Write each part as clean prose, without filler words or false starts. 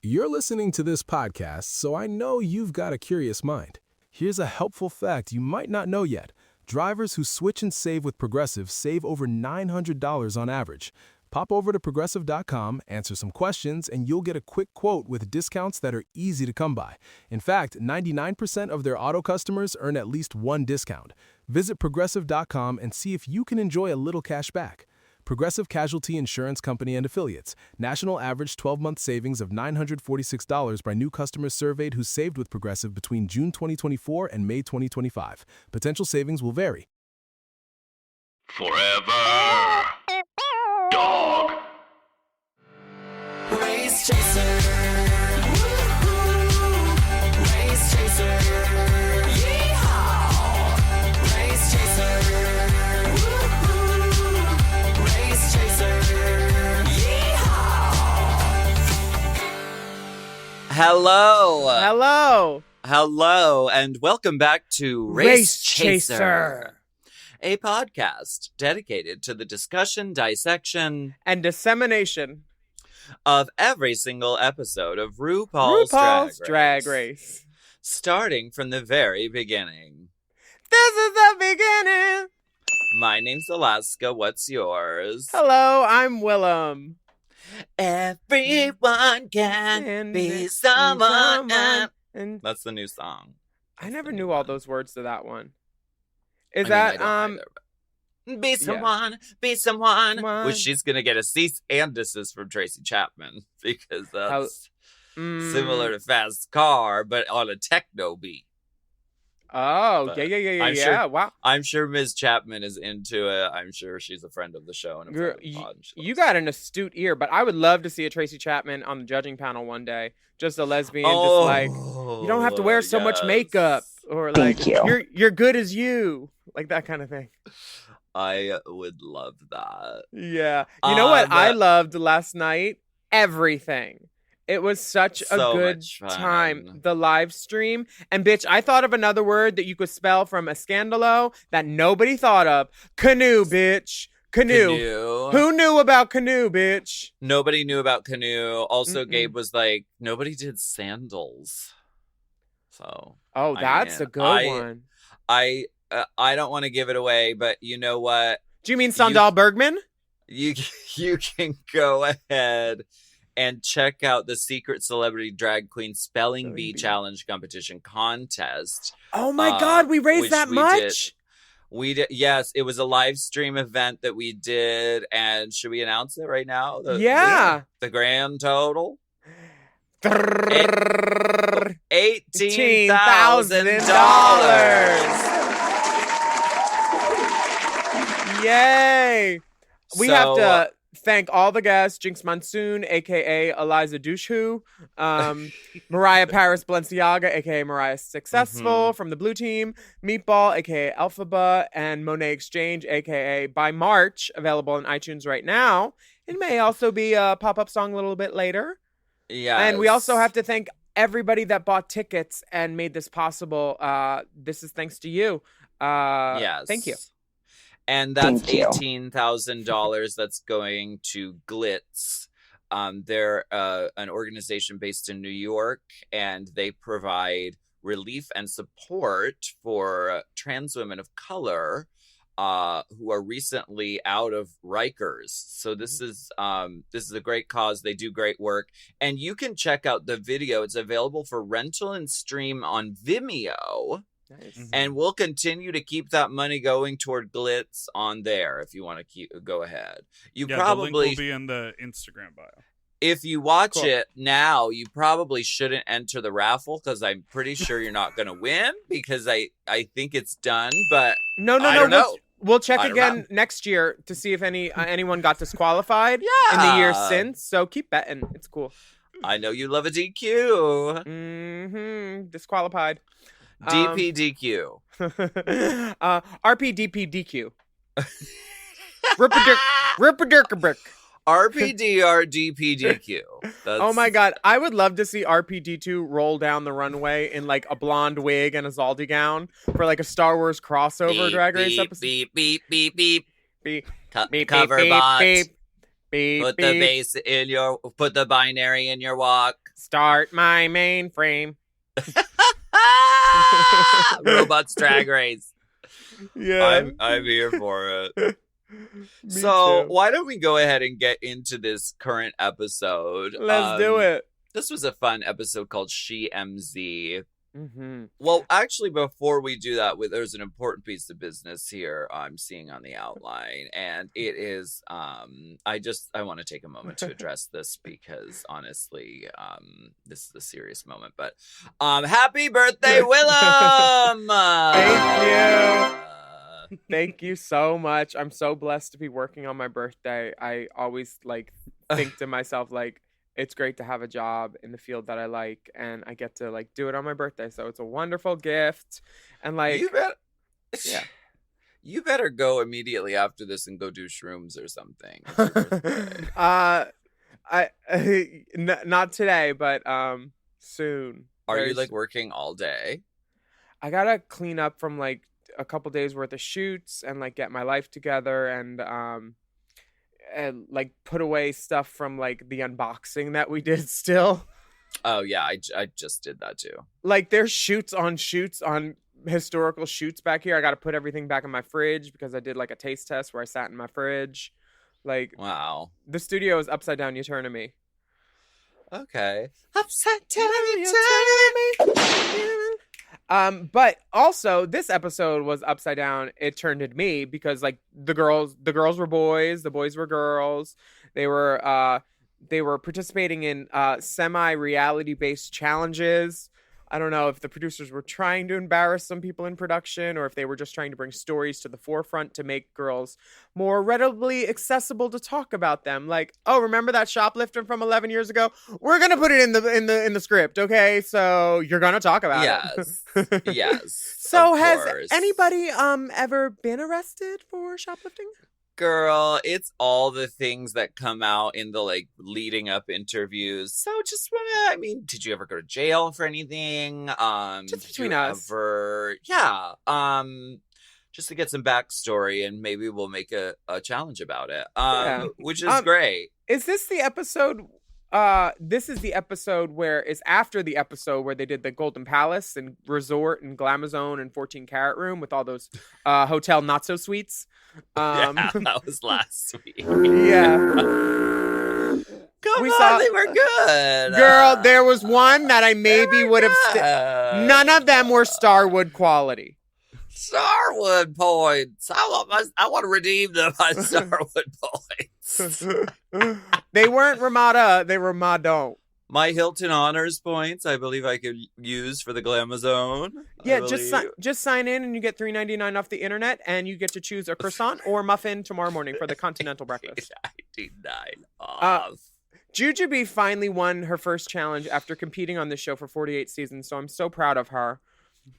You're listening to this podcast, so I know you've got a curious mind. Here's a helpful fact you might not know yet. Drivers who switch and save with Progressive save over $900 on average. Pop over to Progressive.com, answer some questions, and you'll get a quick quote with discounts that are easy to come by. In fact, 99% of their auto customers earn at least one discount. Visit Progressive.com and see if you can enjoy a little cash back. Progressive Casualty Insurance Company and Affiliates. National average 12-month savings of $946 by new customers surveyed who saved with Progressive between June 2024 and May 2025. Potential savings will vary. Forever Dog. Race chaser. Woo-hoo. Race chaser. Yeehaw. Race chaser. Woo-hoo. Race chaser. Yeehaw. Hello, and welcome back to Race Chaser, a podcast dedicated to the discussion, dissection, and dissemination of every single episode of RuPaul's Drag Race. Starting from the very beginning. This is the beginning. My name's Alaska. What's yours? Hello, I'm Willam. Everyone can be someone. And That's the new song. I never knew all those words to that one. Is I that either, but- Be someone, be someone. Someone. Which she's gonna get a cease and desist from Tracy Chapman because that's similar to Fast Car, but on a techno beat. Oh, But yeah. I'm sure- Wow. I'm sure Ms. Chapman is into it. I'm sure she's a friend of the show and a friend of the pod. You got an astute ear, but I would love to see a Tracy Chapman on the judging panel one day. Just a lesbian, just like, you don't have to wear so much makeup, or like, you're good as you, like that kind of thing. I would love that. Yeah. You know what I loved last night? Everything. It was such a So good much fun. time. The live stream. And bitch, I thought of another word that you could spell from a scandalo that nobody thought of. Canoe, bitch. Canoe. Who knew about canoe, bitch? Nobody knew about canoe. Also, Gabe was like, nobody did sandals. So. Oh, that's a good one. I don't want to give it away, but you know what? Do you mean Sandal Bergman? You can go ahead and check out the Secret Celebrity Drag Queen Spelling Bee Challenge Competition Contest. Oh my God, we raised that much? We did, yes. It was a live stream event that we did, and should we announce it right now? Yeah. The grand total? $18,000. Yay! We have to thank all the guests: Jinx Monsoon, aka Eliza Dushku, Mariah Paris Balenciaga, aka Mariah Successful from the Blue Team, Meatball, aka Alphaba, and Monet Exchange, aka By March, available on iTunes right now. It may also be a pop-up song a little bit later. Yeah, and we also have to thank everybody that bought tickets and made this possible. This is thanks to you. Yes, thank you. And that's $18,000 that's going to Glitz. They're an organization based in New York, and they provide relief and support for trans women of color who are recently out of Rikers. So this is a great cause. They do great work, and you can check out the video. It's available for rental and stream on Vimeo. Nice. And we'll continue to keep that money going toward Glitz on there if you want to go ahead. The link will be in the Instagram bio. If you watch it now, you probably shouldn't enter the raffle because I'm pretty sure you're not going to win because I think it's done. But no. Know. We'll check again next year to see if anyone got disqualified in the years since. So keep betting. It's cool. I know you love a DQ. Disqualified. DPDQ. RPDPDQ. Ripperdirkabrick. RPDRDPDQ. Oh my God. I would love to see RPD2 roll down the runway in like a blonde wig and a Zaldi gown for like a Star Wars crossover drag race episode. Beep, beep, beep, beep. Beep. Cover bot. Beep. Beep, Put beep. the base in your. Put the binary in your walk. Start my mainframe. Robots Drag Race. Yeah. I'm here for it. Me So too. why don't we go ahead and get into this current episode? Let's do it. This was a fun episode called SheMZ. Mm-hmm. Well, actually, before we do that, there's an important piece of business here I'm seeing on the outline, and it is I want to take a moment to address this because honestly, this is a serious moment. But happy birthday, Willam! Thank you. Thank you so much. I'm so blessed to be working on my birthday. I always think to myself it's great to have a job in the field that I like, and I get to do it on my birthday. So it's a wonderful gift. And yeah. You better go immediately after this and go do shrooms or something. It's your birthday. Not today, but soon. Are you working all day? I gotta clean up from a couple days worth of shoots and get my life together and put away stuff from the unboxing that we did still. Oh yeah, I just did that too. There's shoots on historical shoots back here. I got to put everything back in my fridge because I did a taste test where I sat in my fridge. Wow. The studio is upside down. You turn to me. Okay. Upside down, you turn to me. But also this episode was upside down. It turned to me because the girls were boys, the boys were girls. They were participating in semi-reality based challenges. I don't know if the producers were trying to embarrass some people in production or if they were just trying to bring stories to the forefront to make girls more readily accessible to talk about them. Oh, remember that shoplifter from 11 years ago? We're going to put it in the script, okay? So you're going to talk about it. Yes. So has anybody ever been arrested for shoplifting? Girl, it's all the things that come out in the leading up interviews. So just did you ever go to jail for anything? Just between us. Yeah. Just to get some backstory and maybe we'll make a challenge about it. Which is great. Is this the episode? This is the episode where it's after the episode where they did the Golden Palace and Resort and Glamazone and 14 Carat Room with all those hotel not so suites. Yeah, that was last week. Yeah. Come on, they were good. Girl, there was one that I maybe would have... None of them were Starwood quality. Starwood points. I want to redeem them by Starwood points. They weren't Ramada. They were Madon. My Hilton Honors points, I believe I could use for the Glamazone. Yeah, just sign in and you get $3.99 off the internet, and you get to choose a croissant or muffin tomorrow morning for the continental breakfast. $3.99 off. Jujubee finally won her first challenge after competing on this show for 48 seasons, so I'm so proud of her.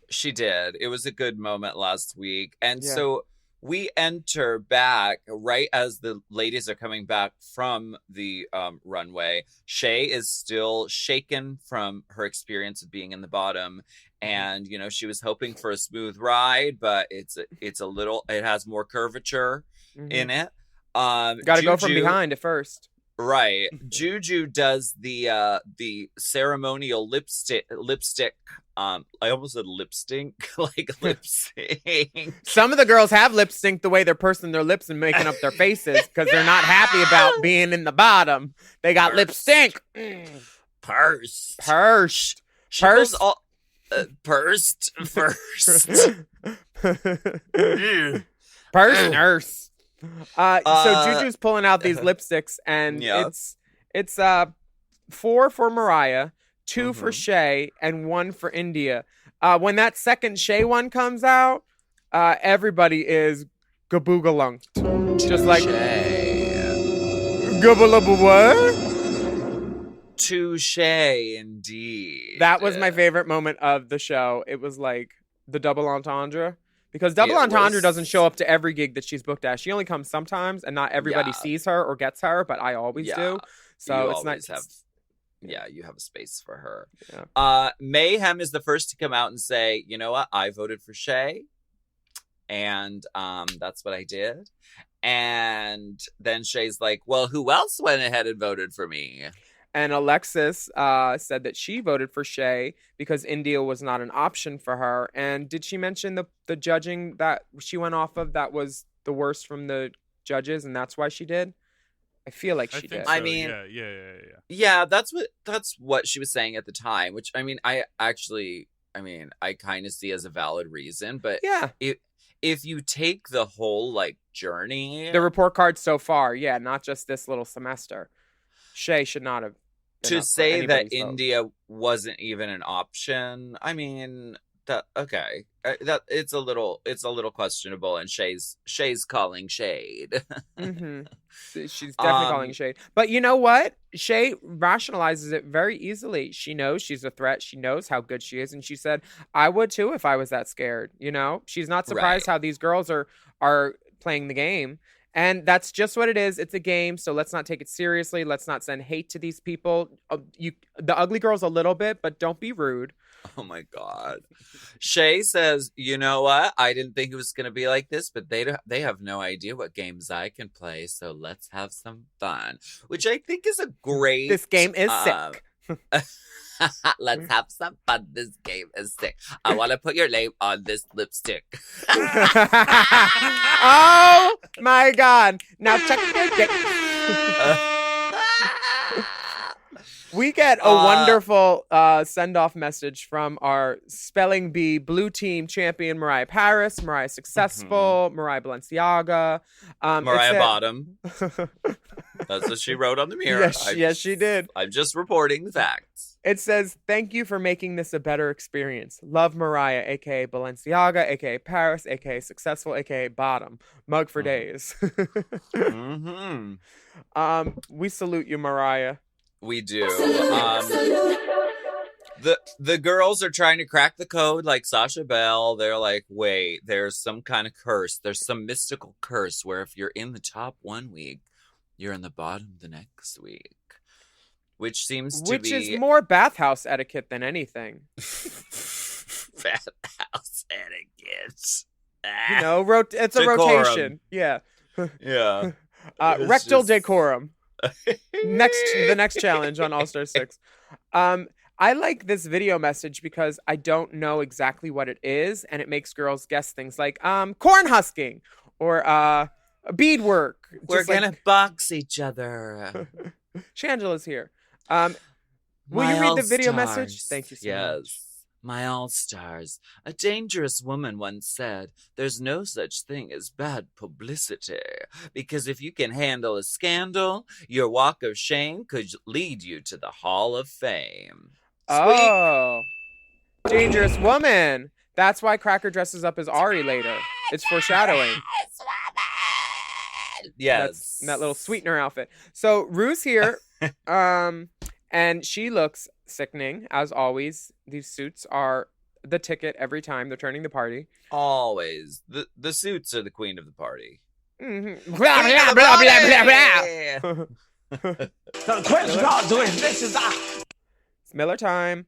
She did. It was a good moment last week. And so we enter back right as the ladies are coming back from the runway. Shay is still shaken from her experience of being in the bottom. And, she was hoping for a smooth ride, but it has more curvature in it. Gotta go from behind at first. Right. Juju does the ceremonial lipstick. I almost said lip stink, lip sync. Some of the girls have lip sync the way they're pursing their lips and making up their faces because they're not happy about being in the bottom. They got lip stink. Pursed. Pursed first. Purse nurse. So Juju's pulling out these lipsticks, and it's 4 for Mariah, 2 for Shay, and 1 for India. When that second Shay one comes out, everybody is gaboogalunked. Just like what? Touche, indeed. That was my favorite moment of the show. It was the double entendre. Because double entendre doesn't show up to every gig that she's booked at. She only comes sometimes, and not everybody sees her or gets her, but I always do. So it's nice. You have a space for her. Yeah. Mayhem is the first to come out and say, you know what, I voted for Shay. And that's what I did. And then Shay's like, well, who else went ahead and voted for me? And Alexis said that she voted for Shay because India was not an option for her. And did she mention the judging that she went off of that was the worst from the judges, and that's why she did? I feel like she did. So. I mean, yeah. That's what she was saying at the time, which I mean, I kind of see as a valid reason, but yeah, if you take the whole like journey, the report card so far, yeah, not just this little semester, Shay should not have been to up for say that anybody's vote. India wasn't even an option. I mean, that it's a little questionable, and Shay's calling shade. Mm-hmm. She's definitely calling shade. But you know what? Shay rationalizes it very easily. She knows she's a threat. She knows how good she is. And she said, I would too if I was that scared. You know, she's not surprised how these girls are playing the game. And that's just what it is. It's a game. So let's not take it seriously. Let's not send hate to these people. The ugly girls a little bit, but don't be rude. Oh my God. Shay says, you know what? I didn't think it was going to be like this, but they have no idea what games I can play. So let's have some fun, which I think is a great. This game is sick. Let's have some fun. This game is sick. I want to put your name on this lipstick. Oh my God. Now check your dick. We get a wonderful send-off message from our spelling bee blue team champion, Mariah Paris, Mariah Successful, Mariah Balenciaga. Mariah Bottom. That's what she wrote on the mirror. Yes, she did. I'm just reporting the facts. It says, thank you for making this a better experience. Love Mariah, a.k.a. Balenciaga, a.k.a. Paris, a.k.a. Successful, a.k.a. Bottom. Mug for days. We salute you, Mariah. We do. The girls are trying to crack the code like Sasha Bell. They're like, wait, there's some kind of curse. There's some mystical curse where if you're in the top 1 week, you're in the bottom the next week. Which seems to Which be... is more bathhouse etiquette than anything. Bathhouse etiquette. You know, it's a Decorum. rotation. Yeah. Yeah. Rectal decorum. The next challenge on All-Star 6. I like this video message because I don't know exactly what it is, and it makes girls guess things like corn husking or beadwork. We're gonna box each other. Shangela's here. Will you read the video message? Thank you so much. Yes. My all-stars, a dangerous woman once said, there's no such thing as bad publicity, because if you can handle a scandal, your walk of shame could lead you to the Hall of Fame. Oh. Dangerous woman. That's why Cracker dresses up as Ari later. It's foreshadowing. Yes. That little sweetener outfit. So Rue's here. And she looks sickening, as always. These suits are the ticket every time. They're turning the party. Always. The suits are the queen of the party. Mm-hmm. Blah, blah, blah, blah, blah, blah. The question God doing this is It's Miller time.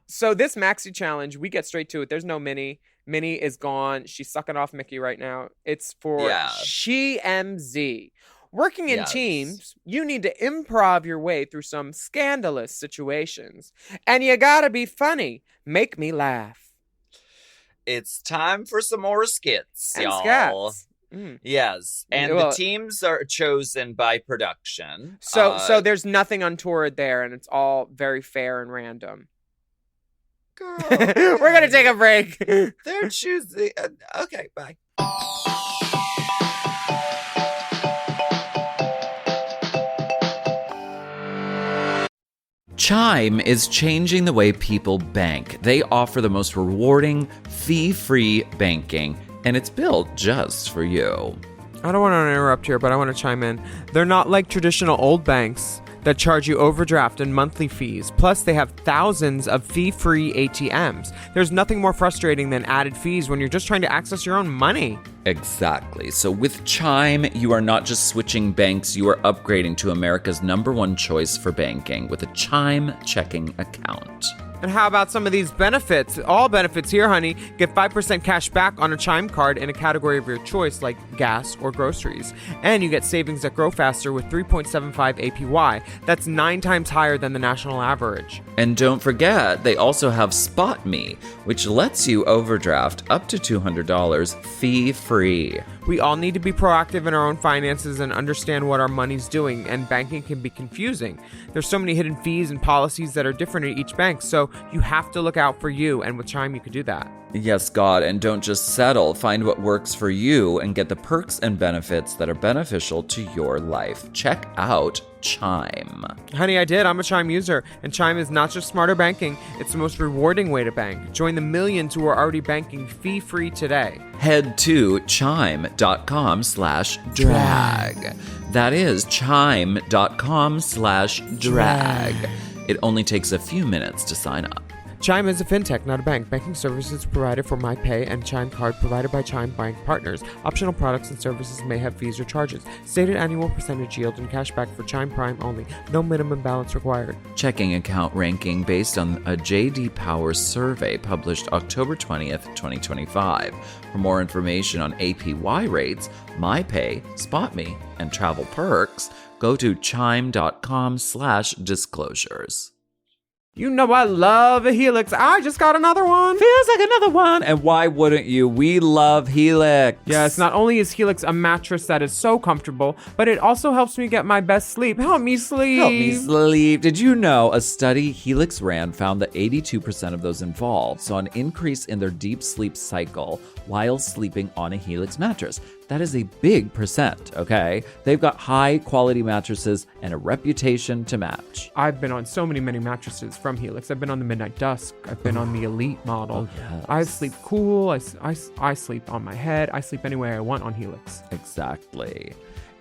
So this maxi challenge, we get straight to it. There's no Minnie. Minnie is gone. She's sucking off Mickey right now. It's for SheMZ. Working in teams, you need to improv your way through some scandalous situations. And you gotta be funny. Make me laugh. It's time for some more skits, And y'all. scats. Mm. Yes. And the teams are chosen by production. So there's nothing untoward there, and it's all very fair and random. Girl. We're gonna take a break. They're choosing. Okay, bye. Chime is changing the way people bank. They offer the most rewarding, fee-free banking, and it's built just for you. I don't want to interrupt here, but I want to chime in. They're not like traditional old banks that charge you overdraft and monthly fees. Plus, they have thousands of fee-free ATMs. There's nothing more frustrating than added fees when you're just trying to access your own money. Exactly. So with Chime, you are not just switching banks, you are upgrading to America's #1 choice for banking with a Chime checking account. And how about some of these benefits? All benefits here, honey. Get 5% cash back on a Chime card in a category of your choice, like gas or groceries. And you get savings that grow faster with 3.75 APY. That's 9 times higher than the national average. And don't forget, they also have Spot Me, which lets you overdraft up to $200 fee-free. We all need to be proactive in our own finances and understand what our money's doing, and banking can be confusing. There's so many hidden fees and policies that are different at each bank, so you have to look out for you, and with Chime you can do that. Yes, God, and don't just settle. Find what works for you and get the perks and benefits that are beneficial to your life. Check out Chime. Honey, I did. I'm a Chime user, and Chime is not just smarter banking, it's the most rewarding way to bank. Join the millions who are already banking fee-free today. Head to chime.com/drag. That is chime.com/drag. It only takes a few minutes to sign up. Chime is a fintech, not a bank. Banking services provided for MyPay and Chime Card provided by Chime Bank Partners. Optional products and services may have fees or charges. Stated annual percentage yield and cashback for Chime Prime only. No minimum balance required. Checking account ranking based on a J.D. Power survey published October 20th, 2025. For more information on APY rates, MyPay, SpotMe, and travel perks, go to chime.com/disclosures. You know I love a Helix. I just got another one. Feels like another one. And why wouldn't you? We love Helix. Yes, not only is Helix a mattress that is so comfortable, but it also helps me get my best sleep. Help me sleep. Help me sleep. Did you know a study Helix ran found that 82% of those involved saw an increase in their deep sleep cycle while sleeping on a Helix mattress? That is a big percent, okay? They've got high quality mattresses and a reputation to match. I've been on so many mattresses from Helix. I've been on the Midnight Dusk. I've been on the Elite model. Oh, yes. I sleep cool. I sleep on my head. I sleep anywhere I want on Helix. Exactly.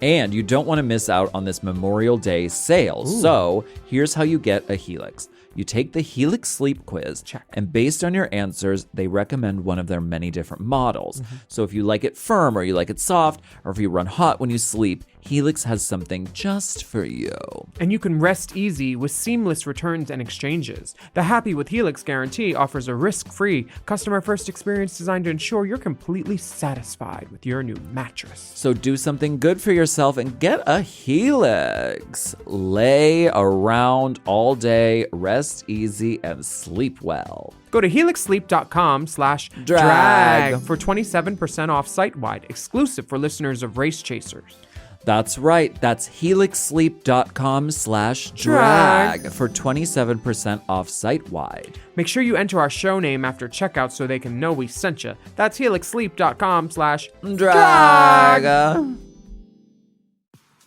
And you don't want to miss out on this Memorial Day sale. Ooh. So here's how you get a Helix. You take the Helix Sleep Quiz, and based on your answers, they recommend one of their many different models. Mm-hmm. So if you like it firm or you like it soft, or if you run hot when you sleep, Helix has something just for you. And you can rest easy with seamless returns and exchanges. The Happy with Helix guarantee offers a risk-free, customer-first experience designed to ensure you're completely satisfied with your new mattress. So do something good for yourself and get a Helix. Lay around all day, rest easy, and sleep well. Go to helixsleep.com/drag for 27% off site-wide, exclusive for listeners of Race Chasers. That's right. That's helixsleep.com/drag for 27% off site-wide. Make sure you enter our show name after checkout so they can know we sent you. That's helixsleep.com/drag.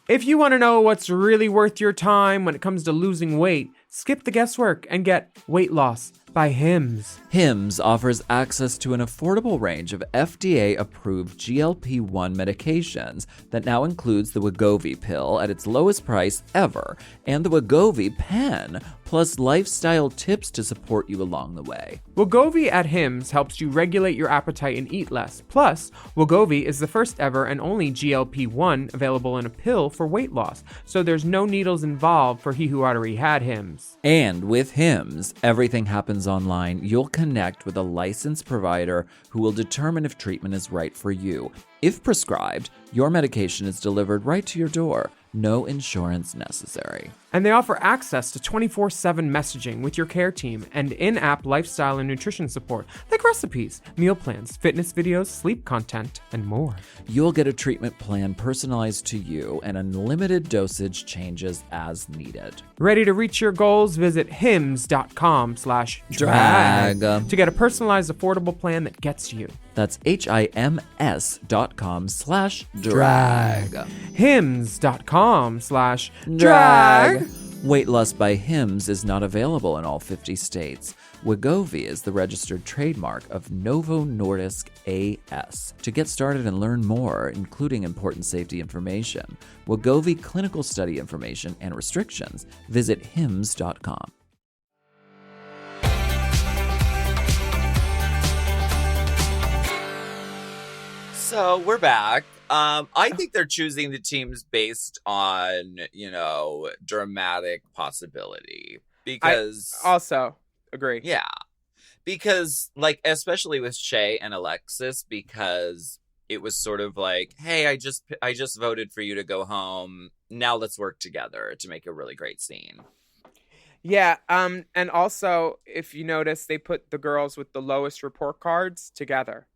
If you want to know what's really worth your time when it comes to losing weight, skip the guesswork and get Weight Loss by HEMZ. HEMZ offers access to an affordable range of FDA-approved GLP-1 medications that now includes the Wegovy pill at its lowest price ever and the Wegovy pen, plus lifestyle tips to support you along the way. Wegovy at HEMZ helps you regulate your appetite and eat less. Plus, Wegovy is the first ever and only GLP-1 available in a pill for weight loss, so there's no needles involved for he who already had HEMZ. And with HEMZ, everything happens online. You'll connect with a licensed provider who will determine if treatment is right for you. If prescribed, your medication is delivered right to your door. No insurance necessary. And they offer access to 24/7 messaging with your care team and in-app lifestyle and nutrition support, like recipes, meal plans, fitness videos, sleep content, and more. You'll get a treatment plan personalized to you and unlimited dosage changes as needed. Ready to reach your goals? Visit hims.com/drag to get a personalized, affordable plan that gets you. That's HIMS.com/drag. hims.com/drag. Weight Loss by HIMS is not available in all 50 states. Wegovy is the registered trademark of Novo Nordisk AS. To get started and learn more, including important safety information, Wegovy clinical study information, and restrictions, visit hims.com. So we're back. I think they're choosing the teams based on, dramatic possibility. Because Agree. Yeah. Because, like, especially with Shay and Alexis, because it was sort of like, hey, I just voted for you to go home. Now let's work together to make a really great scene. Yeah, and also, if you notice, they put the girls with the lowest report cards together.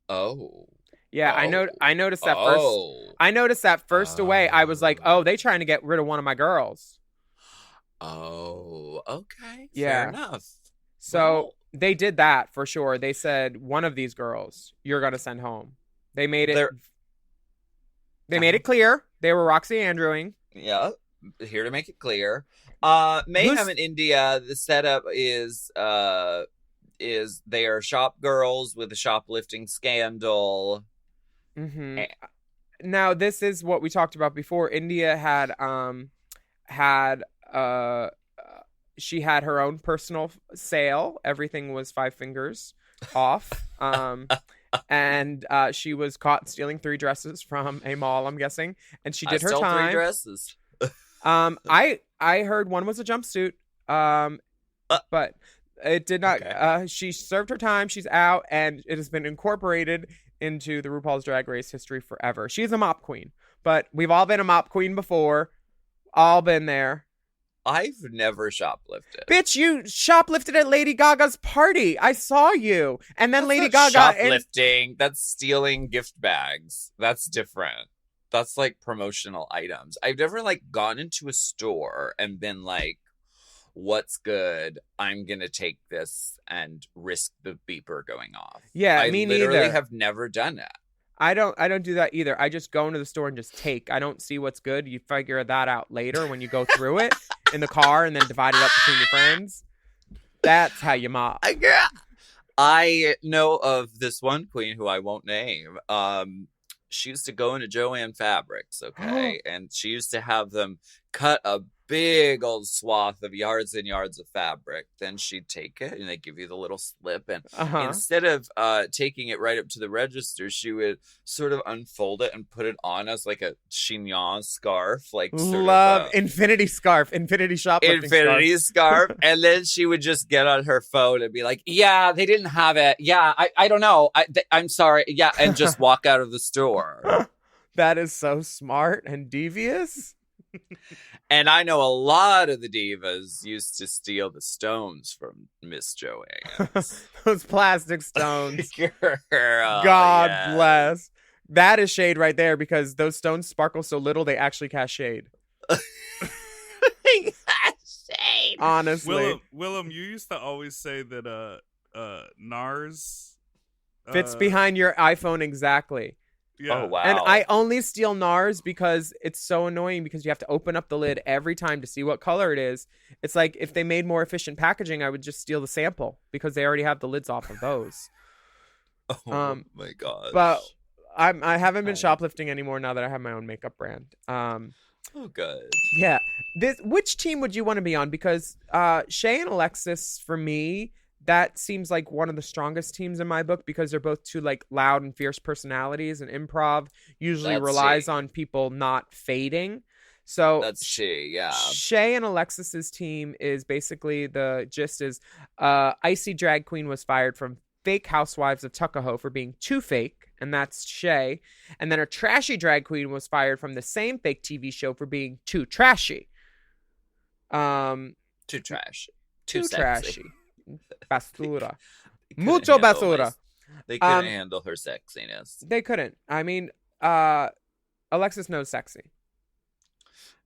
Oh. Yeah, Oh. I noticed that first. Oh. I noticed that first away. I was like, oh, they trying to get rid of one of my girls. Oh, okay. Yeah. Fair enough. So Well, they did that for sure. They said one of these girls you're gonna send home. They made it. They're- They made it clear they were Roxy Andrewing. yeah, here to make it clear. Mayhem Who's- in India, the setup is they are shop girls with a shoplifting scandal. Mm-hmm. Eh. Now this is what we talked about before. India had she had her own personal sale. Everything was 5 fingers off. And she was caught stealing 3 dresses from a mall, I'm guessing, and she did her stole time. 3 dresses. I heard one was a jumpsuit. But it did not. Okay. She served her time. She's out, and it has been incorporated into the RuPaul's Drag Race history forever. She's a mop queen, but we've all been a mop queen before. All been there. I've never shoplifted. Bitch, you shoplifted at Lady Gaga's party. I saw you. And then That's Lady not Gaga. shoplifting. That's stealing gift bags. That's different. That's like promotional items. I've never like gone into a store and been like, what's good? I'm going to take this and risk the beeper going off. Yeah, I me literally neither. have never done it. I don't do that either. I just go into the store and just take. I don't see what's good. You figure that out later when you go through it in the car and then divide it up between your friends. That's how you mop. I know of this one queen who I won't name. She used to go into Joanne Fabrics, okay? And she used to have them cut a big old swath of yards and yards of fabric. Then she'd take it and they give you the little slip. And instead of taking it right up to the register, she would sort of unfold it and put it on as like a chignon scarf. Like Love infinity scarf, infinity shoplifting infinity scarf. And then she would just get on her phone and be like, yeah, they didn't have it. Yeah, I don't know. I'm sorry. Yeah. And just walk out of the store. That is so smart and devious. And I know a lot of the divas used to steal the stones from Miss Joanne. Those plastic stones. Girl, God yes. bless. That is shade right there because those stones sparkle so little they actually cast shade. Shade. Honestly. Willam, you used to always say that NARS Fits behind your iPhone exactly. Yeah. Oh, wow. And I only steal NARS because it's so annoying because you have to open up the lid every time to see what color it is. It's like if they made more efficient packaging, I would just steal the sample because they already have the lids off of those. Oh my god. But I haven't been shoplifting anymore now that I have my own makeup brand. Oh, good. Yeah. Which team would you want to be on? Because Shay and Alexis, for me, that seems like one of the strongest teams in my book because they're both two like loud and fierce personalities, and improv usually relies on people not fading. So That's she, yeah. Shay and Alexis's team is basically the gist is icy drag queen was fired from Fake Housewives of Tuckahoe for being too fake, and that's Shay. And then a trashy drag queen was fired from the same fake TV show for being too trashy. Too trashy. Too sexy. Trashy. Basura. They couldn't Mucho handle basura. They couldn't handle her sexiness. They couldn't. I mean, Alexis knows sexy.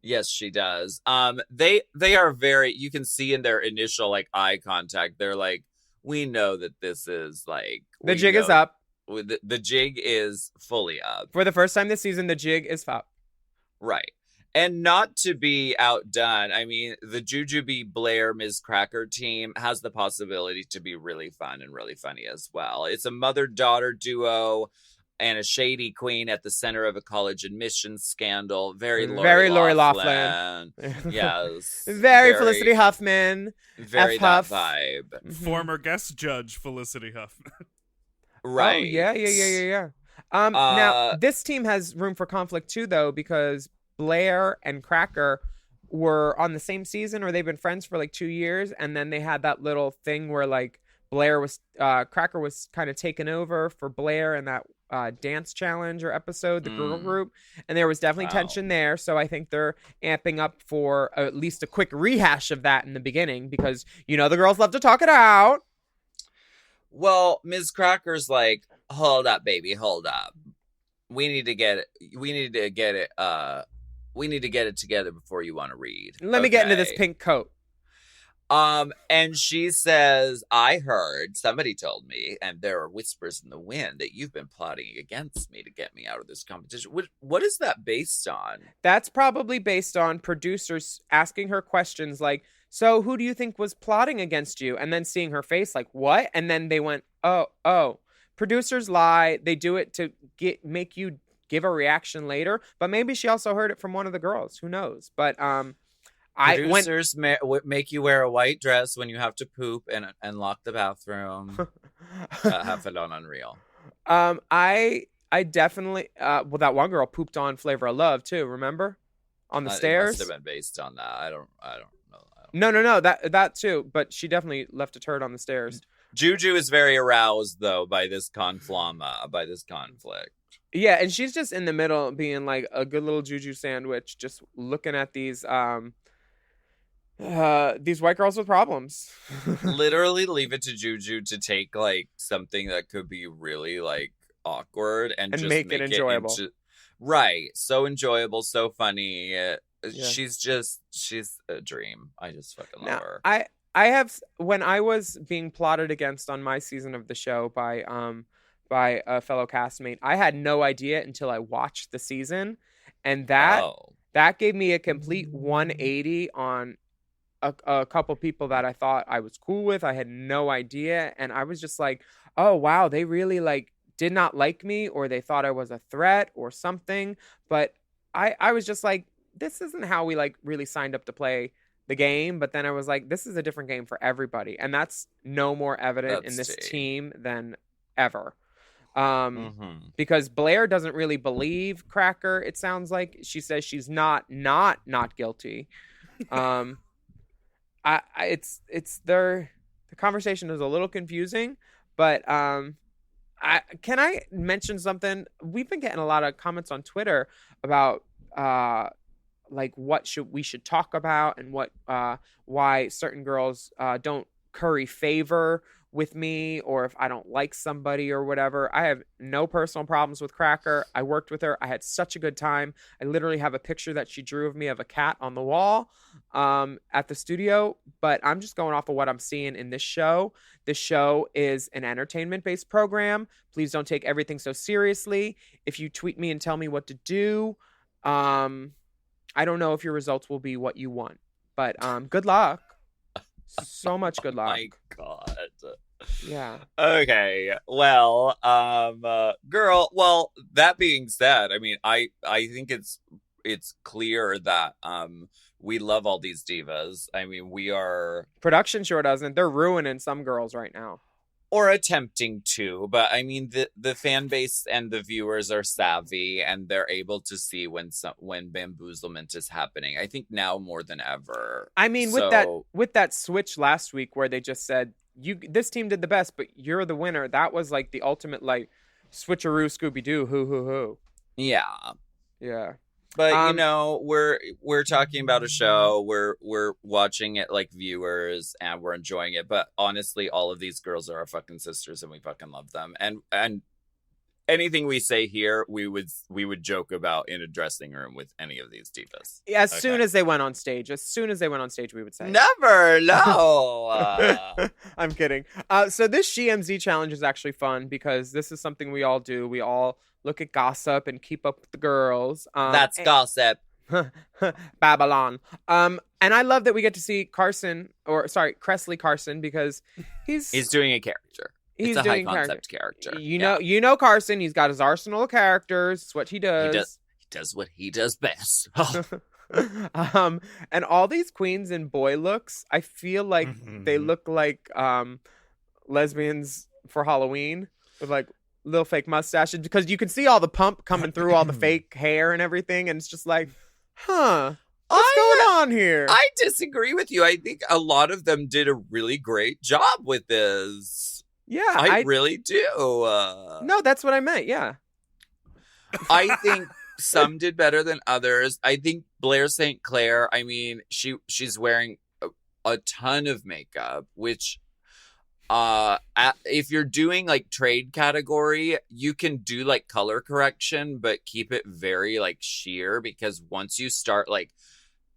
Yes, she does. They are very, you can see in their initial like eye contact, they're like, we know that this is like The jig is up. The jig is fully up. For the first time this season, the jig is up. Right. And not to be outdone, I mean, the Jujubee Blair Ms. Cracker team has the possibility to be really fun and really funny as well. It's a mother-daughter duo and a shady queen at the center of a college admissions scandal. Very Lori Loughlin. Yes. Very Felicity Huffman. Very F. that Huff. vibe. Former guest judge Felicity Huffman. Right. Oh, yeah. Now, this team has room for conflict too, though, because Blair and Cracker were on the same season, or they've been friends for like 2 years, and then they had that little thing where like Blair was Cracker was kind of taken over for Blair in that dance challenge or episode, the girl group, and there was definitely tension there. So I think they're amping up for at least a quick rehash of that in the beginning, because the girls love to talk it out. Well, Ms. Cracker's like, hold up, baby, hold up. We need to get it together before you want to read. Let me get into this pink coat. And she says, I heard, somebody told me, and there are whispers in the wind, that you've been plotting against me to get me out of this competition. What is that based on? That's probably based on producers asking her questions like, so who do you think was plotting against you? And then seeing her face like, what? And then they went, oh. Producers lie. They do it to make you give a reaction later. But maybe she also heard it from one of the girls. Who knows? But producers make you wear a white dress when you have to poop and lock the bathroom. Have it on Unreal. I definitely that one girl pooped on Flavor of Love too. Remember, on the stairs. It must have been based on that. I don't know. No, that too. But she definitely left a turd on the stairs. Juju is very aroused though by this conflict. Yeah, and she's just in the middle, being like a good little Juju sandwich, just looking at these white girls with problems. Literally leave it to Juju to take like something that could be really like awkward and just make it enjoyable. Right. So enjoyable, so funny. Yeah. She's a dream. I just fucking love her. I have, when I was being plotted against on my season of the show by a fellow castmate, I had no idea until I watched the season, and that gave me a complete 180 on a couple people that I thought I was cool with. I had no idea, and I was just like, oh wow, they really like did not like me, or they thought I was a threat or something. But I was just like, this isn't how we like really signed up to play the game. But then I was like, this is a different game for everybody, and that's no more evident in this team than ever. Because Blair doesn't really believe Cracker. It sounds like she says she's not guilty. The conversation is a little confusing, but can I mention something? We've been getting a lot of comments on Twitter about like what we should talk about, and what why certain girls don't curry favor with me, or if I don't like somebody or whatever. I have no personal problems with Cracker. I worked with her. I had such a good time. I literally have a picture that she drew of me of a cat on the wall at the studio. But I'm just going off of what I'm seeing in this show. This show is an entertainment-based program. Please don't take everything so seriously. If you tweet me and tell me what to do, I don't know if your results will be what you want. But good luck. So much good luck. My God. Yeah. Okay. Well, girl. Well, that being said, I mean, I think it's clear that we love all these divas. I mean, we are. Production sure doesn't. They're ruining some girls right now. Or attempting to, but I mean, the fan base and the viewers are savvy, and they're able to see when bamboozlement is happening. I think now more than ever. I mean, with that switch last week where they just said this team did the best, but you're the winner. That was like the ultimate like switcheroo Scooby Doo hoo. Yeah. But you know, we're talking about a show. We're watching it like viewers, and we're enjoying it. But honestly, all of these girls are our fucking sisters, and we fucking love them. And anything we say here, we would joke about in a dressing room with any of these divas. As soon as they went on stage, we would say never. No, I'm kidding. So this SheMZ challenge is actually fun because this is something we all do. We all look at gossip and keep up with the girls. That's gossip. Babylon. And I love that we get to see Cressley Carson, because he's doing a character. It's a high concept character. You know Carson, he's got his arsenal of characters. It's what he does. He does what he does best. And all these queens in boy looks, I feel like they look like lesbians for Halloween with like little fake mustaches, because you can see all the pump coming through all the fake hair and everything, and it's just like, huh. What's going on here? I disagree with you. I think a lot of them did a really great job with this. Yeah, I really do. No, that's what I meant. Yeah. I think some did better than others. I think Blair St. Clair, I mean, she's wearing a ton of makeup, which if you're doing like trade category, you can do like color correction, but keep it very like sheer, because once you start like,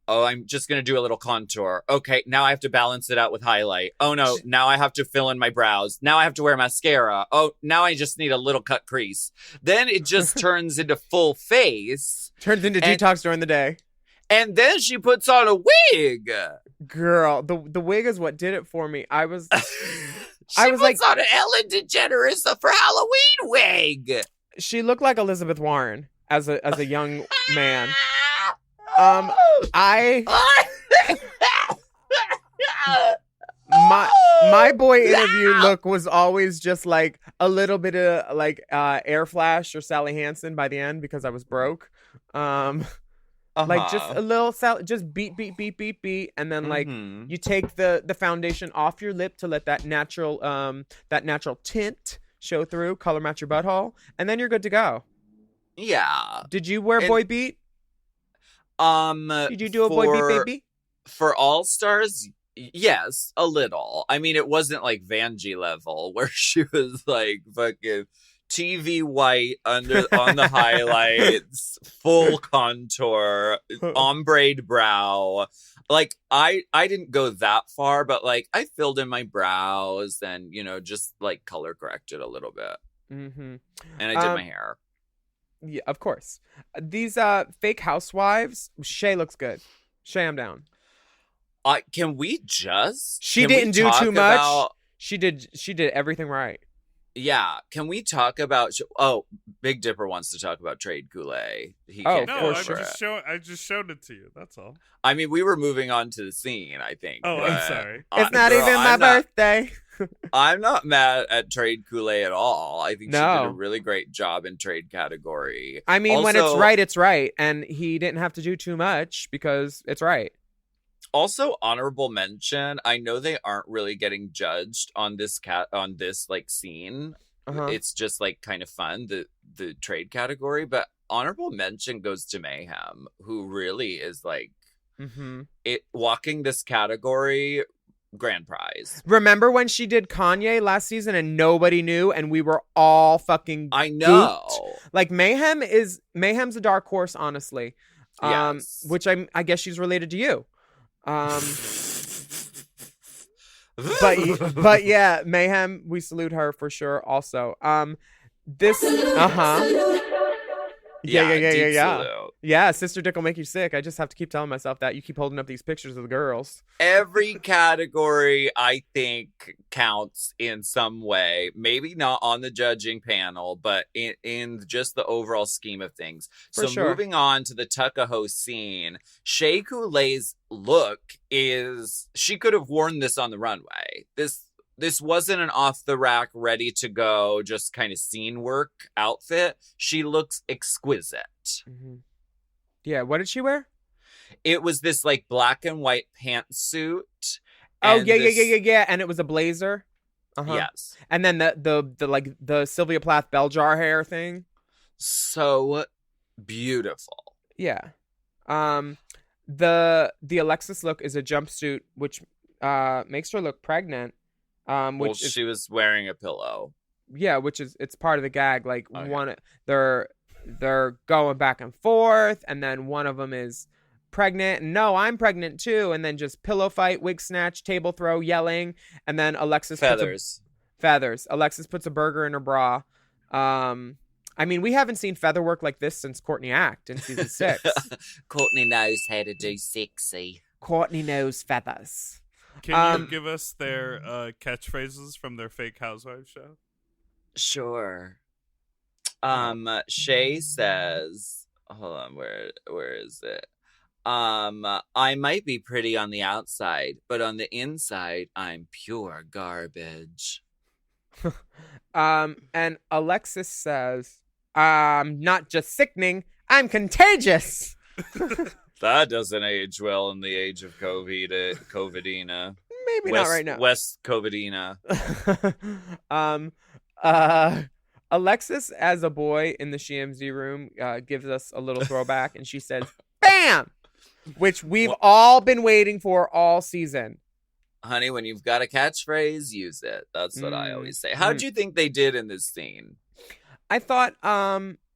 oh, I'm just going to do a little contour. Okay, now I have to balance it out with highlight. Oh no, now I have to fill in my brows. Now I have to wear mascara. Oh, now I just need a little cut crease. Then it just turns into full face. Turns into detox during the day. And then she puts on a wig. Girl, the wig is what did it for me. I was She puts on an Ellen DeGeneres for Halloween wig. She looked like Elizabeth Warren as a young man. My boy interview look was always just like a little bit of like Air Flash or Sally Hansen by the end, because I was broke. Like just a little just beat, and then like you take the foundation off your lip to let that natural tint show through, color match your butthole, and then you're good to go. Yeah. Did you wear boy beat? Did you do a boy beat, baby? For All Stars, yes, a little. I mean, it wasn't like Vanjie level where she was like fucking TV white on the highlights, full contour, ombre brow. Like I didn't go that far, but like I filled in my brows and just like color corrected a little bit. And I did my hair. Yeah, of course. These fake housewives, Shay looks good. Shay, I'm down. Can we just? She didn't do too much. She did everything right. Yeah. Can we talk about? Big Dipper wants to talk about Trade Kool-Aid. I just showed it to you. That's all. I mean, we were moving on to the scene, I think. Oh, I'm sorry. It's not even my birthday. I'm not mad at Trade Kool-Aid at all. I think she did a really great job in trade category. I mean, when it's right, it's right. And he didn't have to do too much because it's right. Also, honorable mention. I know they aren't really getting judged on this like scene. It's just like kind of fun, the trade category. But honorable mention goes to Mayhem, who really is like walking this category. Grand prize. Remember when she did Kanye last season and nobody knew, and we were all fucking I know. Gooped? Like Mayhem's a dark horse, honestly. Yes. Which I guess she's related to you. But yeah, Mayhem, we salute her for sure. Also, this Yeah, Sister Dick will make you sick. I just have to keep telling myself that. You keep holding up these pictures of the girls. Every category, I think, counts in some way. Maybe not on the judging panel, but in just the overall scheme of things. Moving on to the Tuckahoe scene, Shea Coulee's look is... She could have worn this on the runway. This wasn't an off-the-rack, ready-to-go, just kind of scene work outfit. She looks exquisite. Yeah, what did she wear? It was this, like, black and white pantsuit. Oh, yeah. And it was a blazer? Yes. And then the Sylvia Plath bell jar hair thing? So beautiful. Yeah. The Alexis look is a jumpsuit, which makes her look pregnant. She was wearing a pillow. Yeah, it's part of the gag. Like they're going back and forth, and then one of them is pregnant. And no, I'm pregnant too. And then just pillow fight, wig snatch, table throw, yelling, and then Alexis feathers. Alexis puts a burger in her bra. I mean, we haven't seen feather work like this since Courtney Act in season 6. Courtney knows how to do sexy. Courtney knows feathers. Can you give us their catchphrases from their fake housewives show? Sure. Shay says, hold on, where is it? I might be pretty on the outside, but on the inside, I'm pure garbage. And Alexis says, I'm not just sickening, I'm contagious. That doesn't age well in the age of Covidina. Maybe not right now. West Covidina. Alexis, as a boy in the SheMZ room, gives us a little throwback, and she says, "Bam!" which we've all been waiting for all season. Honey, when you've got a catchphrase, use it. That's what I always say. How'd you think they did in this scene? I thought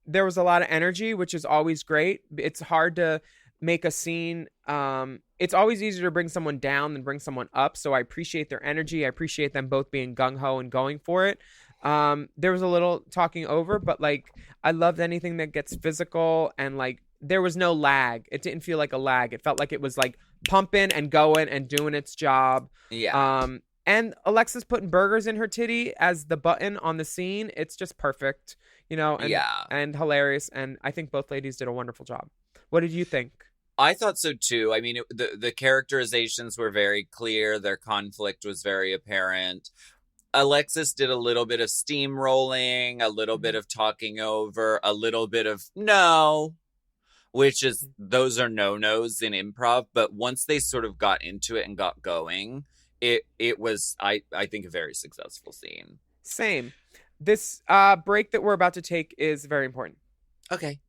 there was a lot of energy, which is always great. It's hard to make a scene. It's always easier to bring someone down than bring someone up. So I appreciate their energy. I appreciate them both being gung-ho and going for it. There was a little talking over, but like I loved anything that gets physical, and like there was no lag. It didn't feel like a lag. It felt like it was like pumping and going and doing its job. Yeah. And Alexis putting burgers in her titty as the button on the scene. It's just perfect, you know, and hilarious. And I think both ladies did a wonderful job. What did you think? I thought so too. I mean, the characterizations were very clear. Their conflict was very apparent. Alexis did a little bit of steamrolling, a little bit of talking over, a little bit of no, which is, those are no-nos in improv. But once they sort of got into it and got going, it was, I think, a very successful scene. Same. This break that we're about to take is very important. Okay.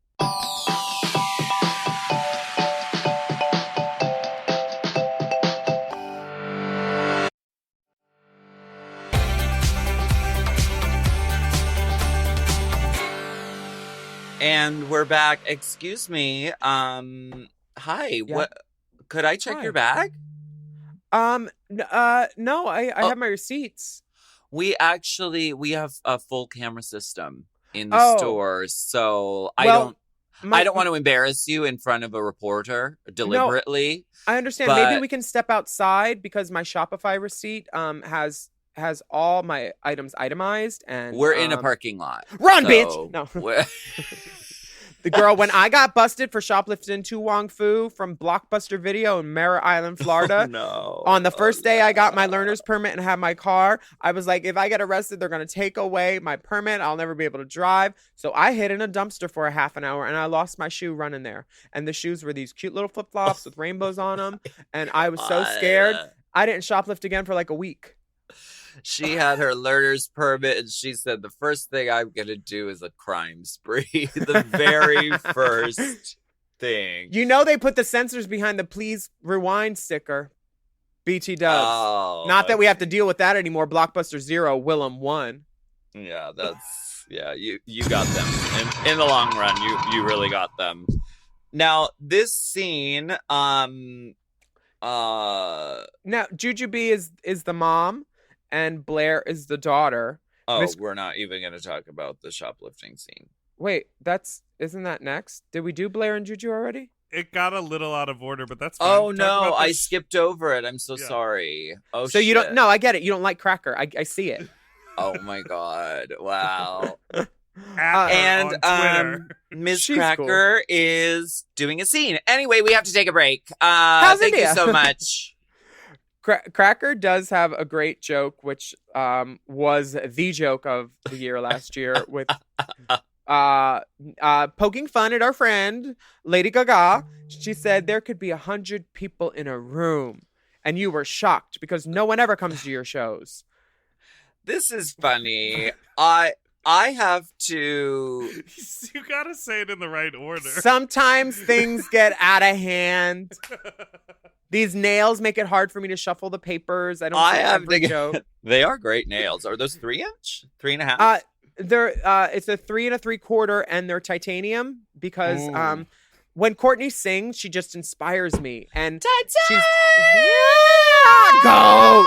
And we're back. Excuse me. Hi. Yeah. What? Could I check your bag? No. I have my receipts. We have a full camera system in the store, so I don't want to embarrass you in front of a reporter deliberately. No, I understand. Maybe we can step outside because my Shopify receipt has all my items itemized, and we're in a parking lot. Run, bitch! No. The girl, when I got busted for shoplifting to Wong Fu from Blockbuster Video in Merritt Island, Florida, on the first day I got my learner's permit and had my car, I was like, if I get arrested, they're going to take away my permit. I'll never be able to drive. So I hid in a dumpster for a half an hour, and I lost my shoe running there. And the shoes were these cute little flip-flops with rainbows on them. And I was so scared. I didn't shoplift again for like a week. She had her learner's permit, and she said, the first thing I'm going to do is a crime spree. The very first thing. You know they put the sensors behind the please rewind sticker. BT does. Oh, not that we have to deal with that anymore. Blockbuster 0, Willam 1. Yeah, you got them. In the long run, you really got them. Now, this scene, now Jujubee is the mom. And Blair is the daughter. Oh, we're not even going to talk about the shoplifting scene. Wait, isn't that next? Did we do Blair and Juju already? It got a little out of order, but that's fine. Oh, no, I skipped over it. I'm so sorry. Oh, so you don't, no, I get it. You don't like Cracker. I see it. Oh my God. Wow. And Ms. Cracker is doing a scene. Anyway, we have to take a break. Thank you so much. Cracker does have a great joke, which was the joke of the year last year, with poking fun at our friend Lady Gaga. She said there could be 100 people in a room, and you were shocked because no one ever comes to your shows. This is funny. I have to... You gotta say it in the right order. Sometimes things get out of hand. These nails make it hard for me to shuffle the papers. I have to joke. They are great nails. Are those 3-inch? 3.5? It's a 3 3/4, and they're titanium because when Courtney sings, she just inspires me. And she's go.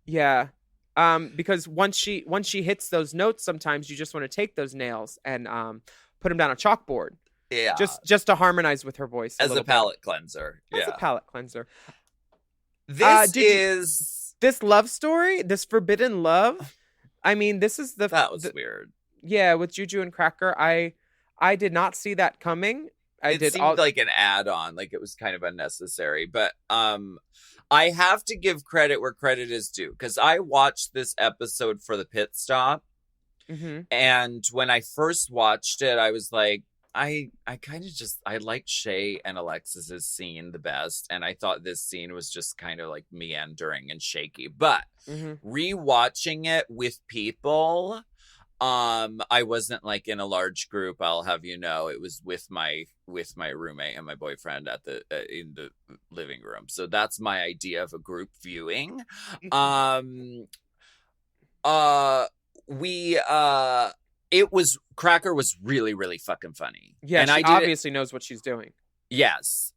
Yeah. Because once she hits those notes, sometimes you just want to take those nails and put them down a chalkboard. Yeah. Just to harmonize with her voice. As a palate cleanser. As a palate cleanser. This love story, this forbidden love. I mean, this is that was weird. Yeah, with Juju and Cracker, I did not see that coming. It seemed like an add-on, like it was kind of unnecessary. But I have to give credit where credit is due, because I watched this episode for the pit stop. Mm-hmm. And when I first watched it, I was like, I kind of just I liked Shay and Alexis's scene the best, and I thought this scene was just kind of like meandering and shaky. But rewatching it with people, I wasn't like in a large group. I'll have you know, it was with my roommate and my boyfriend at the in the living room. So that's my idea of a group viewing. Cracker was really, really fucking funny. Yeah, and she obviously knows what she's doing. Yes.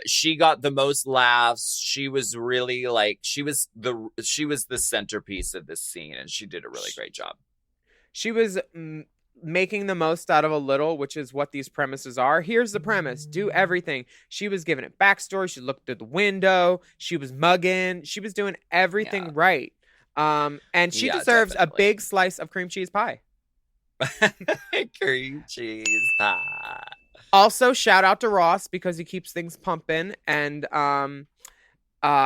She got the most laughs. She was really like she was the centerpiece of this scene, and she did a really great job. She was making the most out of a little, which is what these premises are. Here's the premise: do everything. She was giving it backstory. She looked through the window. She was mugging. She was doing everything right. And she deserves a big slice of cream cheese pie. Cream cheese pie. Also, shout out to Ross because he keeps things pumping, and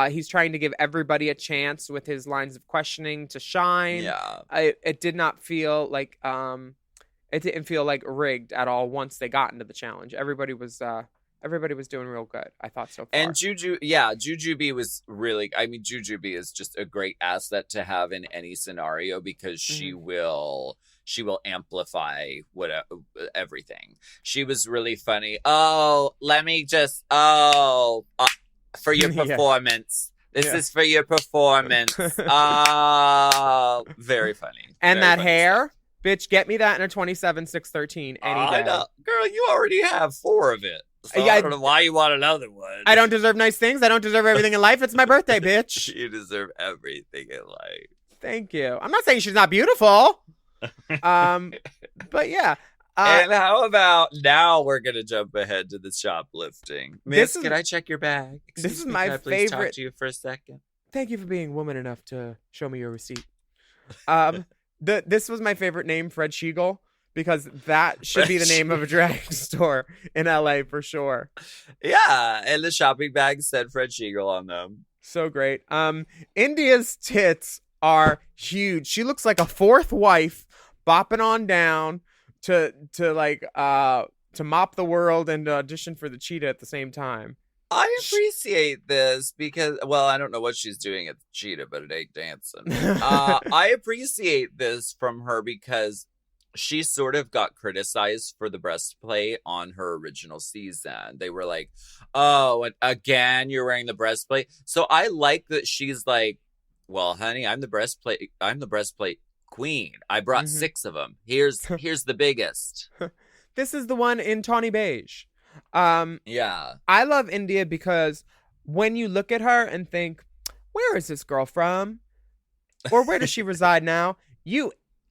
he's trying to give everybody a chance with his lines of questioning to shine. Yeah, it did not feel like it didn't feel like rigged at all once they got into the challenge. Everybody was doing real good, I thought, so far. And Jujubee was really, I mean, Jujubee is just a great asset to have in any scenario because she will amplify everything. She was really funny. Oh, let me just, for your performance. This is for your performance. Very funny. And very that funny hair, stuff. bitch, get me that in a 27-613 any day. I know. Girl, you already have 4 of it. So Yeah, I don't know why you want another one. I don't deserve nice things. I don't deserve everything in life. It's my birthday, bitch. You deserve everything in life. Thank you. I'm not saying she's not beautiful. But yeah. And how about now we're going to jump ahead to the shoplifting. Miss, can I check your bag? This is me, my can I please favorite. Talk to you for a second? Thank you for being woman enough to show me your receipt. This was my favorite name, Fred Siegel, because that should be the name of a drag store in LA for sure. Yeah, and the shopping bags said Fred Siegel on them. So great. India's tits are huge. She looks like a fourth wife bopping on down to mop the world and audition for the cheetah at the same time. I appreciate this because, well, I don't know what she's doing at the cheetah, but it ain't dancing. I appreciate this from her because she sort of got criticized for the breastplate on her original season. They were like, oh, and again, you're wearing the breastplate. So I like that she's like, well, honey, I'm the breastplate queen. I brought 6 of them. Here's the biggest. This is the one in tawny beige. Yeah. I love India because when you look at her and think, where is this girl from? Or where does she reside now?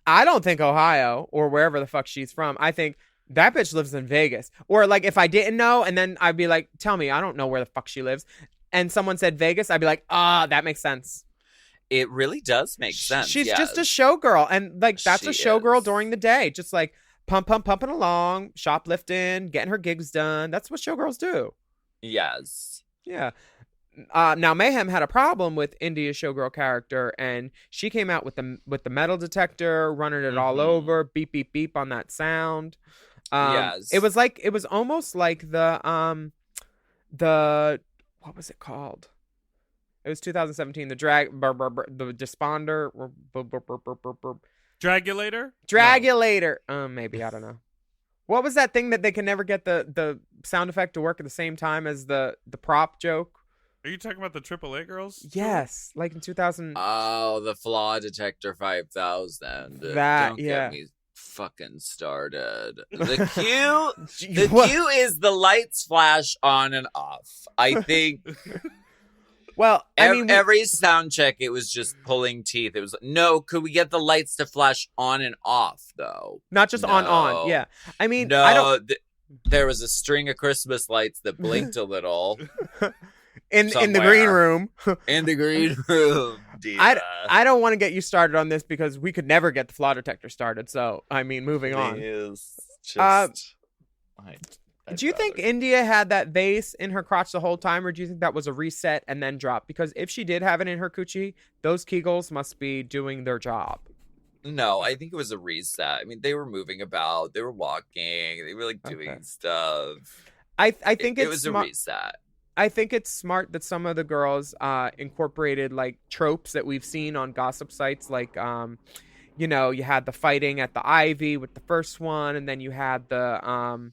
I don't think Ohio or wherever the fuck she's from. I think that bitch lives in Vegas. Or like if I didn't know and then I'd be like, tell me, I don't know where the fuck she lives. And someone said Vegas, I'd be like, that makes sense. It really does make sense. She's just a showgirl. And like, that's a showgirl during the day. Just like pumping along, shoplifting, getting her gigs done. That's what showgirls do. Yes. Yeah. Now Mayhem had a problem with India's showgirl character, and she came out with the metal detector, running it all over, beep beep beep on that sound. Yes. It was almost like the what was it called? It was 2017. The the desponder. Dragulator? Maybe, I don't know. What was that thing that they can never get the sound effect to work at the same time as the prop joke? Are you talking about the AAA girls? Yes, like in 2000. Oh, the flaw detector 5000. Don't get me fucking started. The cue is the lights flash on and off. I think. Well, I mean, every sound check, it was just pulling teeth. It was no. Could we get the lights to flash on and off though? Not just on. Yeah, I mean, no. I don't... there was a string of Christmas lights that blinked a little. in the green room. In the green room. I don't want to get you started on this because we could never get the flaw detector started. So I mean, moving on. Do you think India had that vase in her crotch the whole time, or do you think that was a reset and then dropped? Because if she did have it in her coochie, those Kegels must be doing their job. No, I think it was a reset. I mean, they were moving about, they were walking, they were like doing Okay. stuff. I think It it's was a smart. reset. I think it's smart that some of the girls incorporated like tropes that we've seen on gossip sites, like you had the fighting at the Ivy with the first one, and then you had the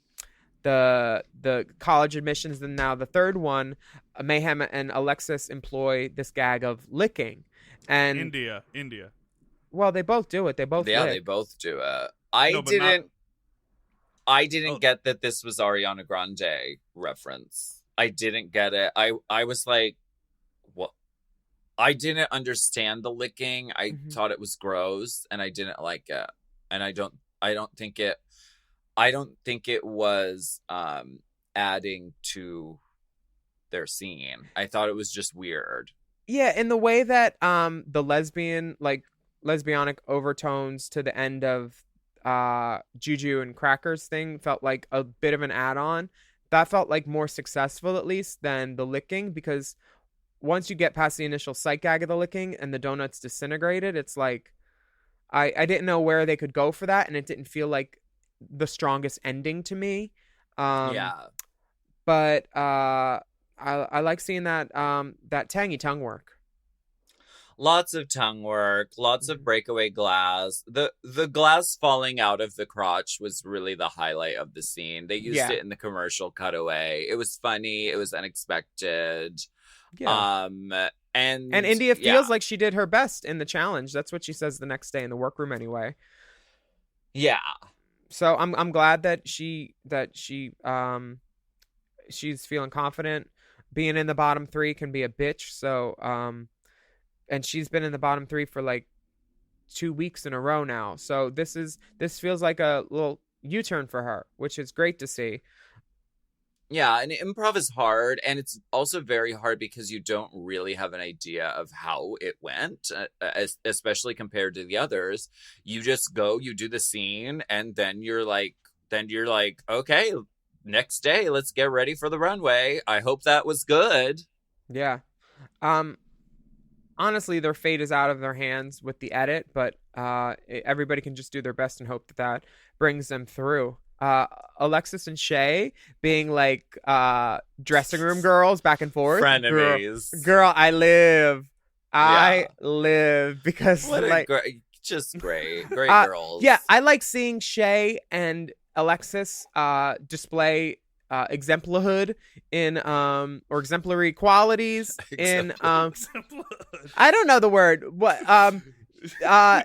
college admissions, and now the third one, Mayhem and Alexis employ this gag of licking, and India. well, they both do it. They both Yeah, lick. they both do it. I No, but not- didn't Oh. get that this was Ariana Grande reference. I didn't get it. I was like, what? I didn't understand the licking. I Mhm. thought it was gross, and I didn't like it. And I don't think it was adding to their scene. I thought it was just weird. Yeah, in the way that the lesbianic overtones to the end of Juju and Crackers thing felt like a bit of an add-on. That felt like more successful, at least, than the licking, because once you get past the initial sight gag of the licking and the donuts disintegrated, it's like I didn't know where they could go for that, and it didn't feel like the strongest ending to me. Yeah. But I like seeing that that tangy tongue work. Lots of tongue work, lots of breakaway glass. The glass falling out of the crotch was really the highlight of the scene. They used Yeah. it in the commercial cutaway. It was funny, it was unexpected. Yeah. And India yeah. feels like she did her best in the challenge. That's what she says the next day in the workroom anyway. Yeah. So I'm glad that she's feeling confident. Being in the bottom 3 can be a bitch. So and she's been in the bottom 3 for like 2 weeks in a row now. So this feels like a little U-turn for her, which is great to see. Yeah, and improv is hard, and it's also very hard because you don't really have an idea of how it went, especially compared to the others. You just go, you do the scene, and then you're like, okay, next day, let's get ready for the runway. I hope that was good. Yeah. Honestly, their fate is out of their hands with the edit, but everybody can just do their best and hope that brings them through. Alexis and Shay being like dressing room girls back and forth. Frenemies. Girl, I live. Yeah. Because What like just great girls. yeah, I like seeing Shay and Alexis display exemplarhood in or exemplary qualities in I don't know the word. What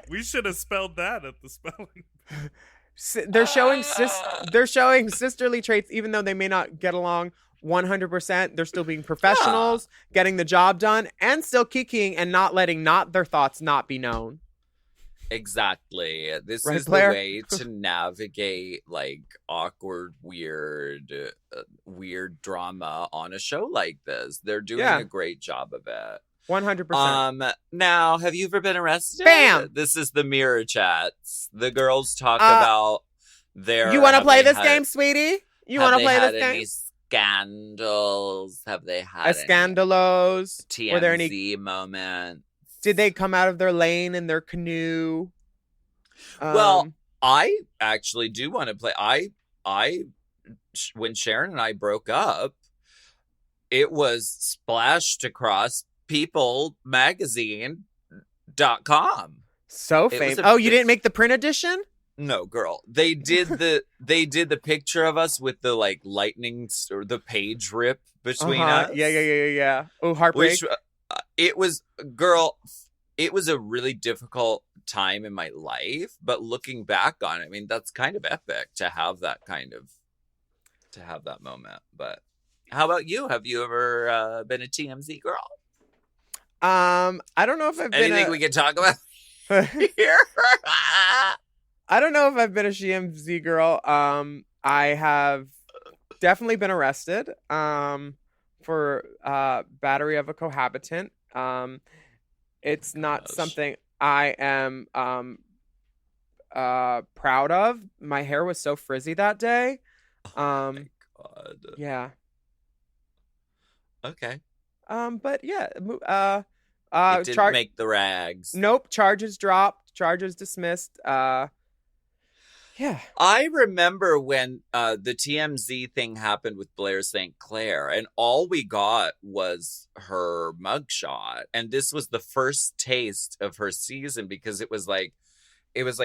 we should have spelled that at the spelling. they're showing sisterly traits, even though they may not get along 100%. They're still being professionals, getting the job done, and still kikiing and not letting their thoughts not be known. Exactly. This Right, is Blair? the way to navigate like awkward, weird drama on a show like this. They're doing Yeah. a great job of it. 100%. Now, have you ever been arrested? Bam! This is the mirror chats. The girls talk about their. You want to have play they this had- game, sweetie? You have want to they play had this any game? scandals? Have they had A scandalos? any Were there any? TMZ moments? Did they come out of their lane in their canoe? Well, I actually do want to play. When Sharon and I broke up, it was splashed across peoplemagazine.com. so it was famous. a Oh, you big- didn't make the print edition? No, girl. They did the picture of us with the like lightning or the page rip between us. Yeah. Oh, heartbreak. Which it was a really difficult time in my life, but looking back on it, I mean, that's kind of epic to have that moment. But how about you? Have you ever been a TMZ girl? I don't know if I've been Anything we can talk about here? I don't know if I've been a SheMZ girl. I have definitely been arrested for battery of a cohabitant. It's not Gosh. something I am proud of. My hair was so frizzy that day. God. Yeah. Okay. But yeah, It didn't make the rags. Nope. Charges dropped. Charges dismissed. Yeah. I remember when the TMZ thing happened with Blair St. Clair, and all we got was her mugshot. And this was the first taste of her season because it was like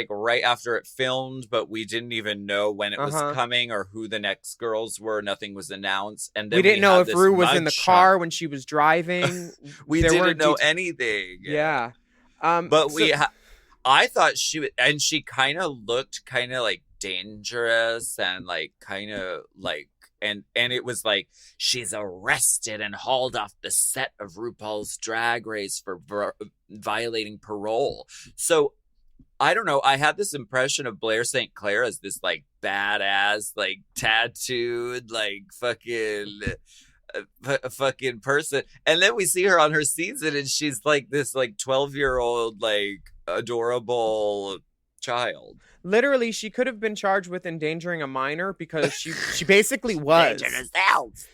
right after it filmed, but we didn't even know when it was coming or who the next girls were. Nothing was announced. And then we didn't know if Rue was mugshot. in the car when she was driving. We didn't know anything. Yeah. But I thought she would, and she kind of looked kind of like dangerous and like kind of like, and it was like she's arrested and hauled off the set of RuPaul's Drag Race for violating parole. So I don't know. I had this impression of Blair St. Clair as this like badass, like tattooed, like fucking person, and then we see her on her season, and she's like this like 12-year-old like adorable child. Literally, she could have been charged with endangering a minor because she basically was.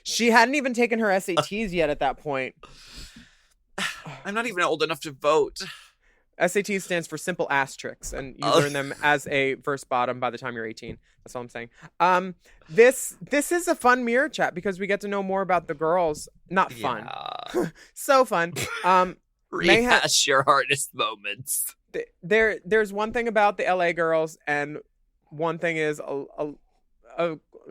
She hadn't even taken her SATs yet at that point. I'm not even old enough to vote. SAT stands for simple ass tricks, and you learn them as a first bottom by the time you're 18. That's all I'm saying. This is a fun mirror chat because we get to know more about the girls. Not fun. Yeah. So fun. Rehash your hardest moments. There's one thing about the LA girls, and one thing is a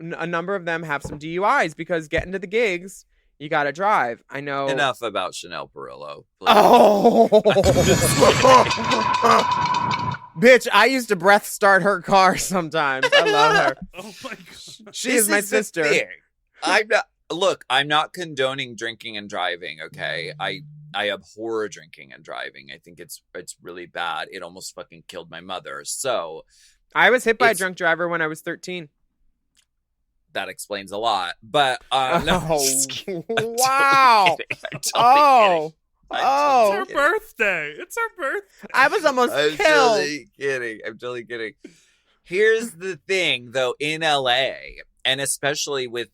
number of them have some DUIs because getting to the gigs, you gotta drive. I know. Enough about Chanel Perillo. Please. Oh, bitch! I used to breath start her car sometimes. I love her. Oh my god, she is my sister. I'm not condoning drinking and driving. Okay, I abhor drinking and driving. I think it's really bad. It almost fucking killed my mother. So I was hit by a drunk driver when I was 13. That explains a lot. But wow. Oh. It's her birthday. It's her birthday. I was almost killed. I'm totally kidding. Here's the thing, though, in LA, and especially with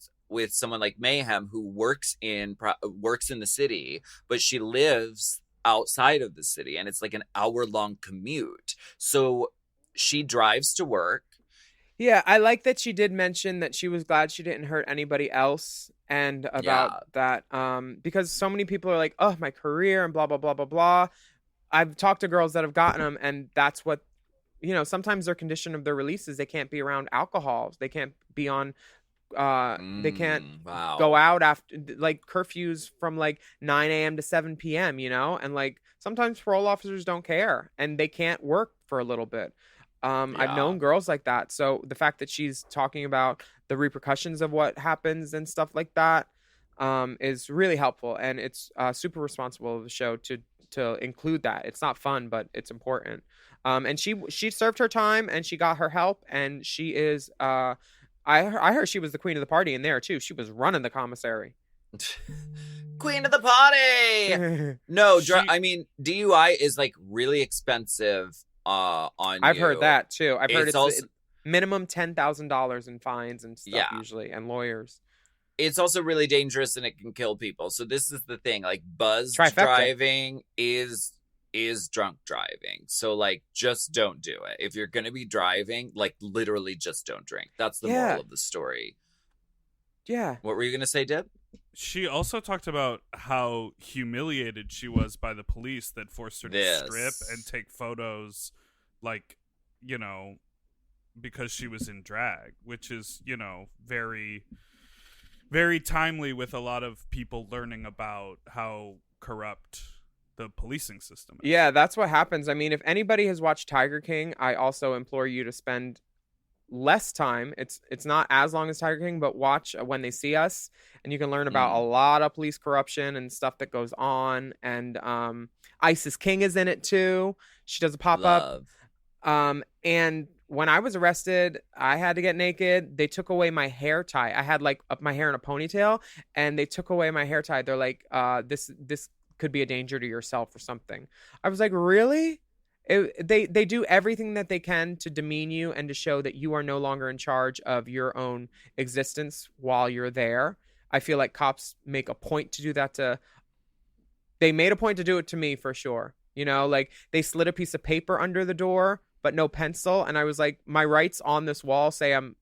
someone like Mayhem who works in the city, but she lives outside of the city, and it's like an hour-long commute. So she drives to work. Yeah, I like that she did mention that she was glad she didn't hurt anybody else, and about that, because so many people are like, oh, my career and blah, blah, blah, blah, blah. I've talked to girls that have gotten them, and that's what, sometimes their condition of their releases, they can't be around alcohol. They can't be on, they can't go out after, like, curfews from, like, 9 a.m. to 7 p.m., and, like, sometimes parole officers don't care, and they can't work for a little bit. I've known girls like that. So the fact that she's talking about the repercussions of what happens and stuff like that is really helpful. And it's super responsible of the show to include that. It's not fun, but it's important. And she served her time and she got her help. And she is, I heard she was the queen of the party in there too. She was running the commissary. Queen of the party. No, I mean, DUI is like really expensive. I've heard that too. I've heard it's also minimum $10,000 in fines and stuff usually, and lawyers. It's also really dangerous and it can kill people. So this is the thing, like buzzed driving is drunk driving. So like just don't do it. If you're going to be driving, like literally just don't drink. That's the moral of the story. Yeah. What were you going to say, Deb? She also talked about how humiliated she was by the police that forced her to strip and take photos, like, because she was in drag, which is, very, very timely with a lot of people learning about how corrupt the policing system is. Yeah, that's what happens. I mean, if anybody has watched Tiger King, I also implore you to spend less time. It's not as long as Tiger King, but watch When They See Us, and you can learn about a lot of police corruption and stuff that goes on. And Isis King is in it too. She does a pop-up. And when I was arrested, I had to get naked. They took away my hair tie. I had like my hair in a ponytail, and they took away my hair tie. They're like, this could be a danger to yourself or something. I was like, really? They do everything that they can to demean you and to show that you are no longer in charge of your own existence while you're there. I feel like cops make a point to do that to They made a point to do it to me for sure. You know, like they slid a piece of paper under the door, but no pencil. And I was like, my rights on this wall say I'm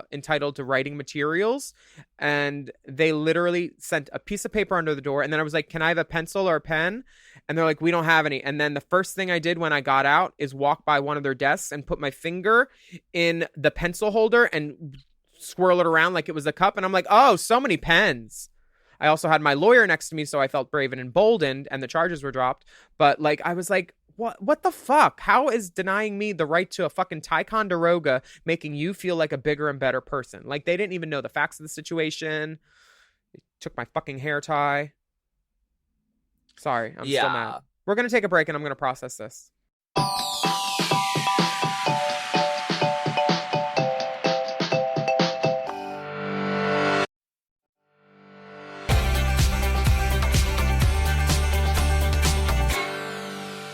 entitled to writing materials. And they literally sent a piece of paper under the door. And then I was like, can I have a pencil or a pen? And they're like, we don't have any. And then the first thing I did when I got out is walk by one of their desks and put my finger in the pencil holder and swirl it around like it was a cup. And I'm like, oh, so many pens. I also had my lawyer next to me, so I felt brave and emboldened, and the charges were dropped. But like, I was like, what the fuck? How is denying me the right to a fucking Ticonderoga making you feel like a bigger and better person? Like, they didn't even know the facts of the situation. They took my fucking hair tie. Sorry, I'm still mad. We're going to take a break, and I'm going to process this.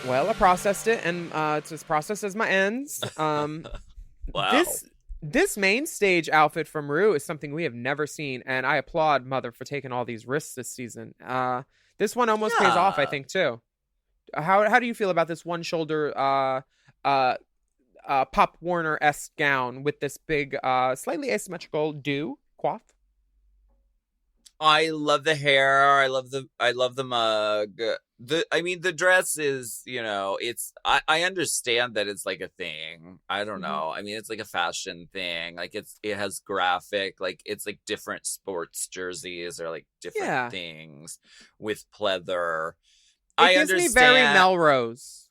Well, I processed it, and it's as processed as my ends. Wow. This main stage outfit from Ru is something we have never seen, and I applaud Mother for taking all these risks this season. This one almost pays off, I think, too. How do you feel about this one shoulder Pop Warner-esque gown with this big, slightly asymmetrical coif? I love the hair. I love the mug. The dress is, I understand that it's like a thing. I don't know. I mean, it's like a fashion thing. Like it has graphic, like it's like different sports jerseys or like different things with pleather. It gives me very Melrose.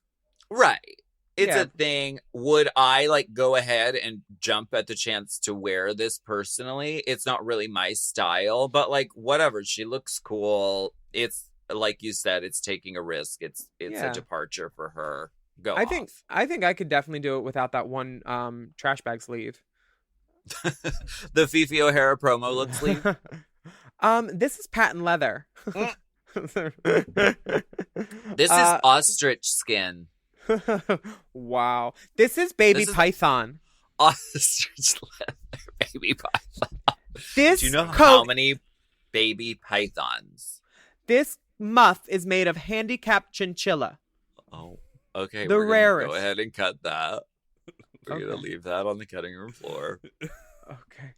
Right. It's a thing. Would I like go ahead and jump at the chance to wear this personally? It's not really my style, but like whatever. She looks cool. It's like you said, it's taking a risk. It's a departure for her. I think I could definitely do it without that one trash bag sleeve. The Fifi O'Hara promo look sleeve. This is patent leather. This is ostrich skin. Wow. This is python. Ostrich leather baby python. Do you know how many baby pythons? This muff is made of handicapped chinchilla. Oh, okay. The rarest. Go ahead and cut that. We're going to leave that on the cutting room floor. Okay.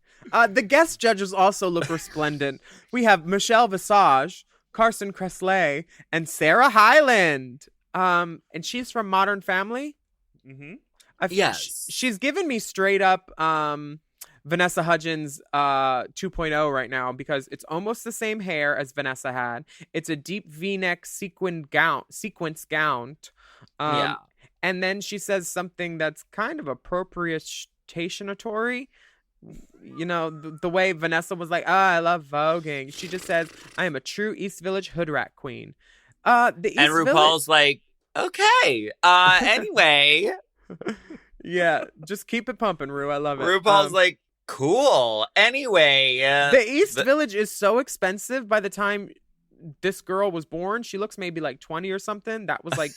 The guest judges also look resplendent. We have Michelle Visage, Carson Kressley, and Sarah Hyland. And she's from Modern Family. Mm-hmm. Yes. She's given me straight up Vanessa Hudgens 2.0 right now, because it's almost the same hair as Vanessa had. It's a deep V-neck sequence gown. And then she says something that's kind of appropriationatory. You know, the way Vanessa was like, I love voguing. She just says, I am a true East Village hood rat queen. And RuPaul's like, okay. Anyway. Yeah, just keep it pumping, Ru. I love it. RuPaul's like, cool. Anyway. The East Village is so expensive. By the time this girl was born, she looks maybe like 20 or something. That was like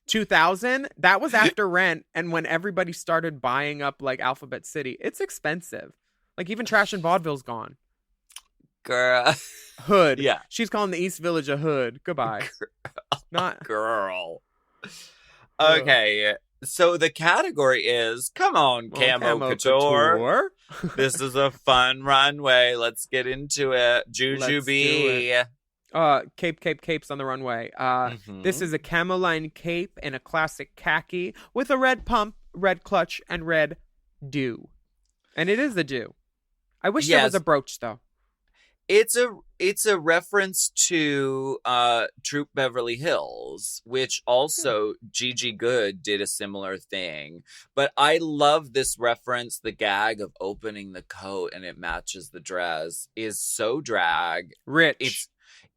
2000. That was after rent. And when everybody started buying up like Alphabet City, it's expensive. Like even Trash and Vaudeville's gone. Girl. Hood. Yeah. She's calling the East Village a hood. Goodbye. Not girl. Okay. So the category is, come on, Camo Couture. This is a fun runway. Let's get into it. Juju B. Capes on the runway. This is a camo line cape in a classic khaki with a red pump, red clutch, and red do. And it is the do. I wish there was a brooch though. It's a reference to Troop Beverly Hills, which also Gigi Goode did a similar thing. But I love this reference. The gag of opening the coat and it matches the dress is so drag. Rich.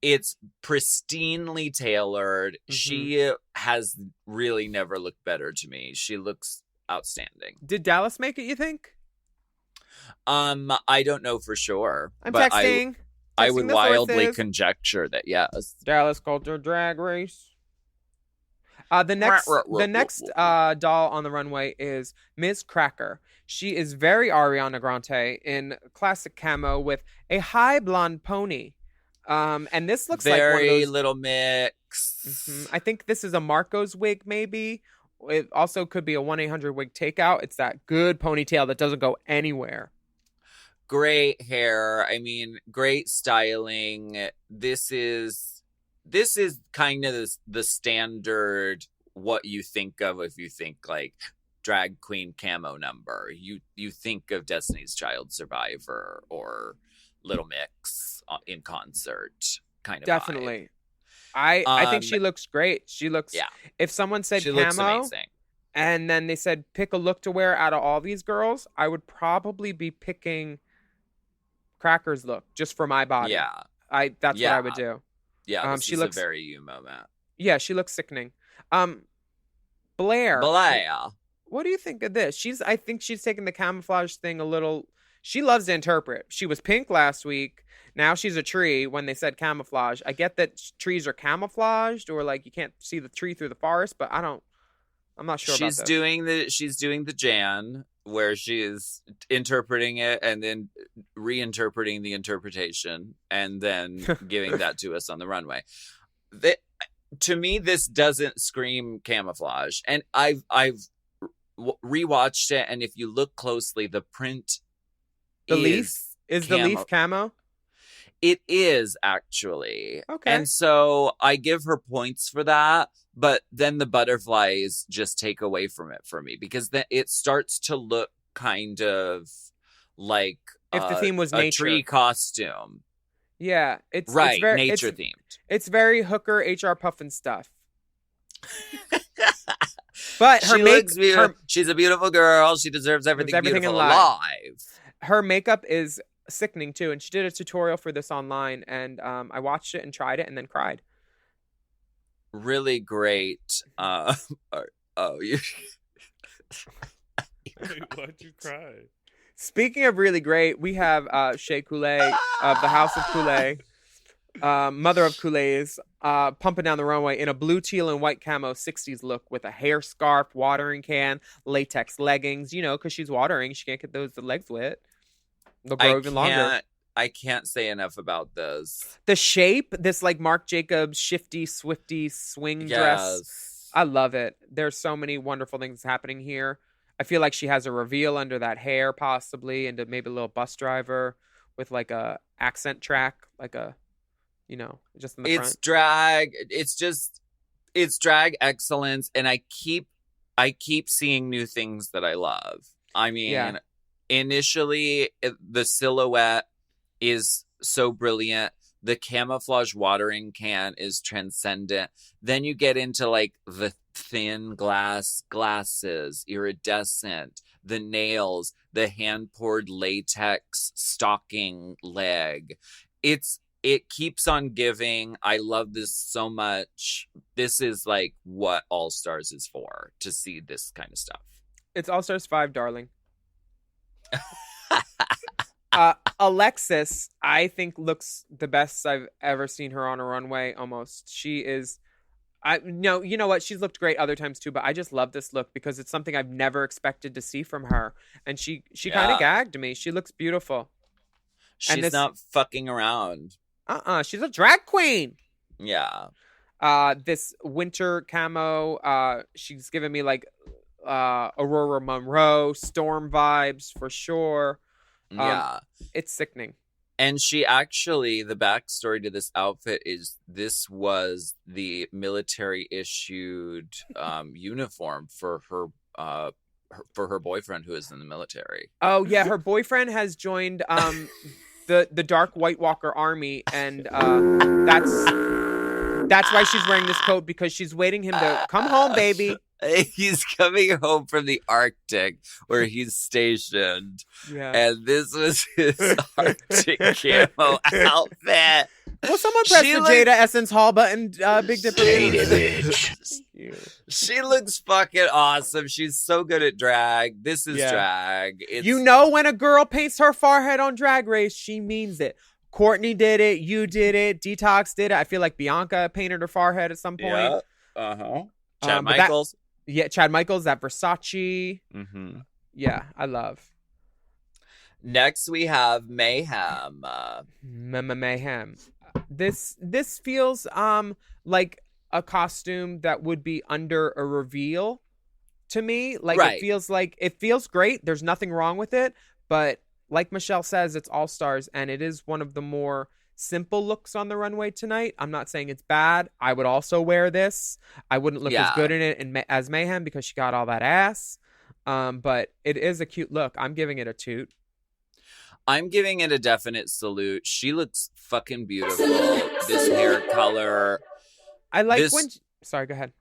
It's pristinely tailored. She has really never looked better to me. She looks outstanding. Did Dallas make it, you think? I don't know for sure. I'm texting. I would wildly conjecture that yes. Dallas Culture Drag Race. The next doll on the runway is Ms. Cracker. She is very Ariana Grande in classic camo with a high blonde pony. And this looks like one of Very those. Little Mix. I think this is a Marco's wig, maybe. It also could be a 1-800 wig takeout. It's that good ponytail that doesn't go anywhere. Great hair. I mean, great styling. This is kind of the standard what you think of if you think like drag queen camo number. You think of Destiny's Child Survivor or Little Mix in concert kind of Definitely. vibe. I think she looks great. She looks, Yeah. if someone said She camo looks amazing. and then they said pick a look to wear out of all these girls, I would probably be picking Cracker's look just for my body. Yeah. That's what I would do. Yeah, this she is looks a very you moment. Yeah, she looks sickening. Blair, what do you think of this? I think she's taking the camouflage thing a little. She loves to interpret. She was pink last week. Now she's a tree when they said camouflage. I get that trees are camouflaged or like you can't see the tree through the forest, but I'm not sure about this. She's doing the Jan where she is interpreting it and then reinterpreting the interpretation and then giving that to us on the runway. To me, this doesn't scream camouflage. And I've rewatched it, and if you look closely, the print the leaf is the leaf camo. It is actually. Okay. And so I give her points for that, but then the butterflies just take away from it for me because then it starts to look kind of like if the theme was a nature. tree costume. Yeah, it's right, it's very, nature themed. It's very Hooker HR Puffin stuff. But she's a beautiful girl. She deserves everything beautiful alive. Her makeup is sickening too, and she did a tutorial for this online, and I watched it and tried it and then cried. Really great. You Wait, why'd you cry? Speaking of really great, we have Shea Coulee of the House of Coulee, mother of Coulees, pumping down the runway in a blue, teal, and white camo 60s look with a hair scarf, watering can, latex leggings, because she's watering. She can't get the legs wet. They'll grow even longer. I can't say enough about those. The shape, this like Marc Jacobs shifty, swifty swing dress. I love it. There's so many wonderful things happening here. I feel like she has a reveal under that hair, possibly, and maybe a little bus driver with like a accent track, like a, just in the front. It's drag. It's drag excellence, and I keep seeing new things that I love. I mean, initially the silhouette is so brilliant. The camouflage watering can is transcendent. Then you get into like the thin glasses, iridescent, the nails, the hand-poured latex stocking leg. It keeps on giving. I love this so much. This is like what All Stars is for, to see this kind of stuff. It's All Stars 5, darling. Alexis, I think, looks the best I've ever seen her on a runway. Almost, she is. You know what? She's looked great other times too, but I just love this look because it's something I've never expected to see from her, and she kind of gagged me. She looks beautiful. She's not fucking around. She's a drag queen. Yeah. This winter camo. She's giving me like Aurora Monroe storm vibes for sure. Yeah. It's sickening. And she actually, the backstory to this outfit is this was the military issued uniform for her boyfriend who is in the military. Oh yeah, her boyfriend has joined the Dark White Walker Army, and that's why she's wearing this coat, because she's waiting him to come home, baby. He's coming home from the Arctic where he's stationed. Yeah. And this was his Arctic camo outfit. Will someone press the Jada Essence Hall button, Big Dipper? She looks fucking awesome. She's so good at drag. This is drag. When a girl paints her forehead on Drag Race, she means it. Courtney did it. You did it. Detox did it. I feel like Bianca painted her forehead at some point. Yeah. Chad Michaels. Chad Michaels, that Versace. Mm-hmm. Yeah, I love. Next, we have Mayhem. Mayhem. This feels like a costume that would be under a reveal to me. Like Right. it feels great. There's nothing wrong with it, but like Michelle says, it's All Stars, and it is one of the more simple looks on the runway tonight. I'm not saying it's bad. I would also wear this. I wouldn't look as good in it as Mayhem because she got all that ass. But it is a cute look. I'm giving it a toot. I'm giving it a definite salute. She looks fucking beautiful. This hair color. I like this, when. Sorry, go ahead.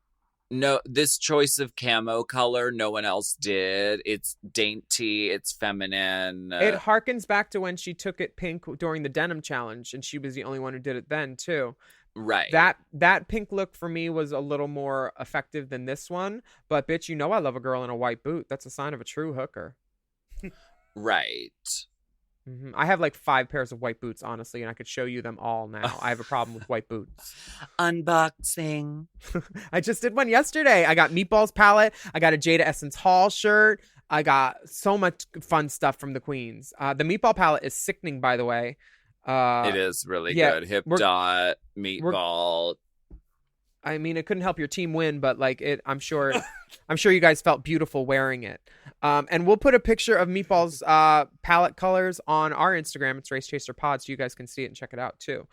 No, this choice of camo color, no one else did. It's dainty. It's feminine. It harkens back to when she took it pink during the denim challenge, and she was the only one who did it then too. Right. That pink look for me was a little more effective than this one. But bitch, you know I love a girl in a white boot. That's a sign of a true hooker. Right. I have like 5 pairs of white boots, honestly, and I could show you them all now. I have a problem with white boots. Unboxing. I just did one yesterday. I got Meatballs palette. I got a Jada Essence Hall shirt. I got so much fun stuff from the queens. The Meatball palette is sickening, by the way. It is really good. Hip dot, meatball. I mean, it couldn't help your team win, but like it, I'm sure you guys felt beautiful wearing it. And we'll put a picture of Meatball's palette colors on our Instagram. It's Race Chaser Pod, so you guys can see it and check it out too.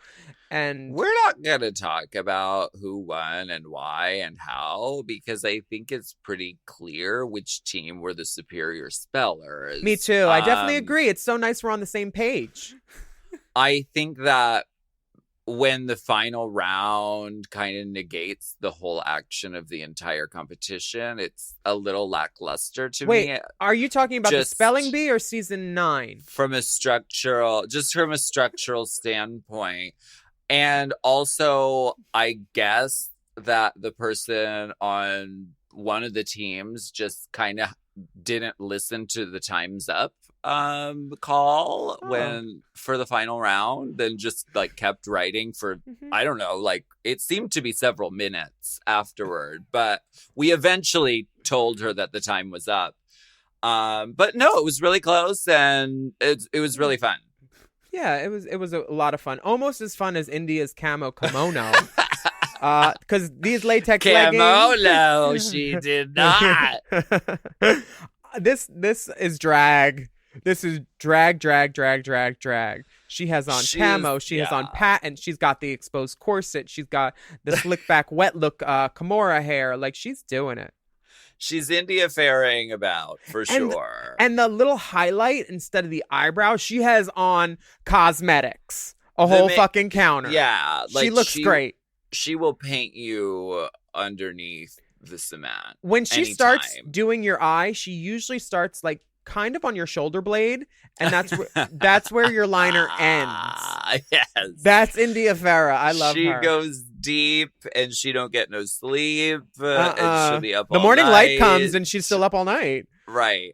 And we're not going to talk about who won and why and how, because I think it's pretty clear which team were the superior spellers. Me too. I definitely agree. It's so nice we're on the same page. I think that when the final round kind of negates the whole action of the entire competition, it's a little lackluster to me. Wait, are you talking about the spelling bee or season 9? From a structural standpoint. And also, I guess that the person on one of the teams just kind of didn't listen to the Time's Up call when for the final round, then just like kept writing for I don't know, like it seemed to be several minutes afterward, but we eventually told her that the time was up. But no, it was really close and it was really fun. Yeah, it was a lot of fun, almost as fun as India's camo kimono. Because these latex leggings. Kimono, she did not. This is drag. This is drag. She has on camo. She has on patent. She's got the exposed corset. She's got the slick back wet look Kimura hair. Like, she's doing it. She's India faring about, for sure. And the little highlight instead of the eyebrow, she has on cosmetics. A whole fucking counter. Yeah. Like she looks great. She will paint you underneath the cement. When she starts doing your eye, she usually starts like kind of on your shoulder blade, and that's where your liner ends. Yes. That's India Farah. I love her. She goes deep and she don't get no sleep. And she'll be up the all morning night. light comes and she's still up all night. Right.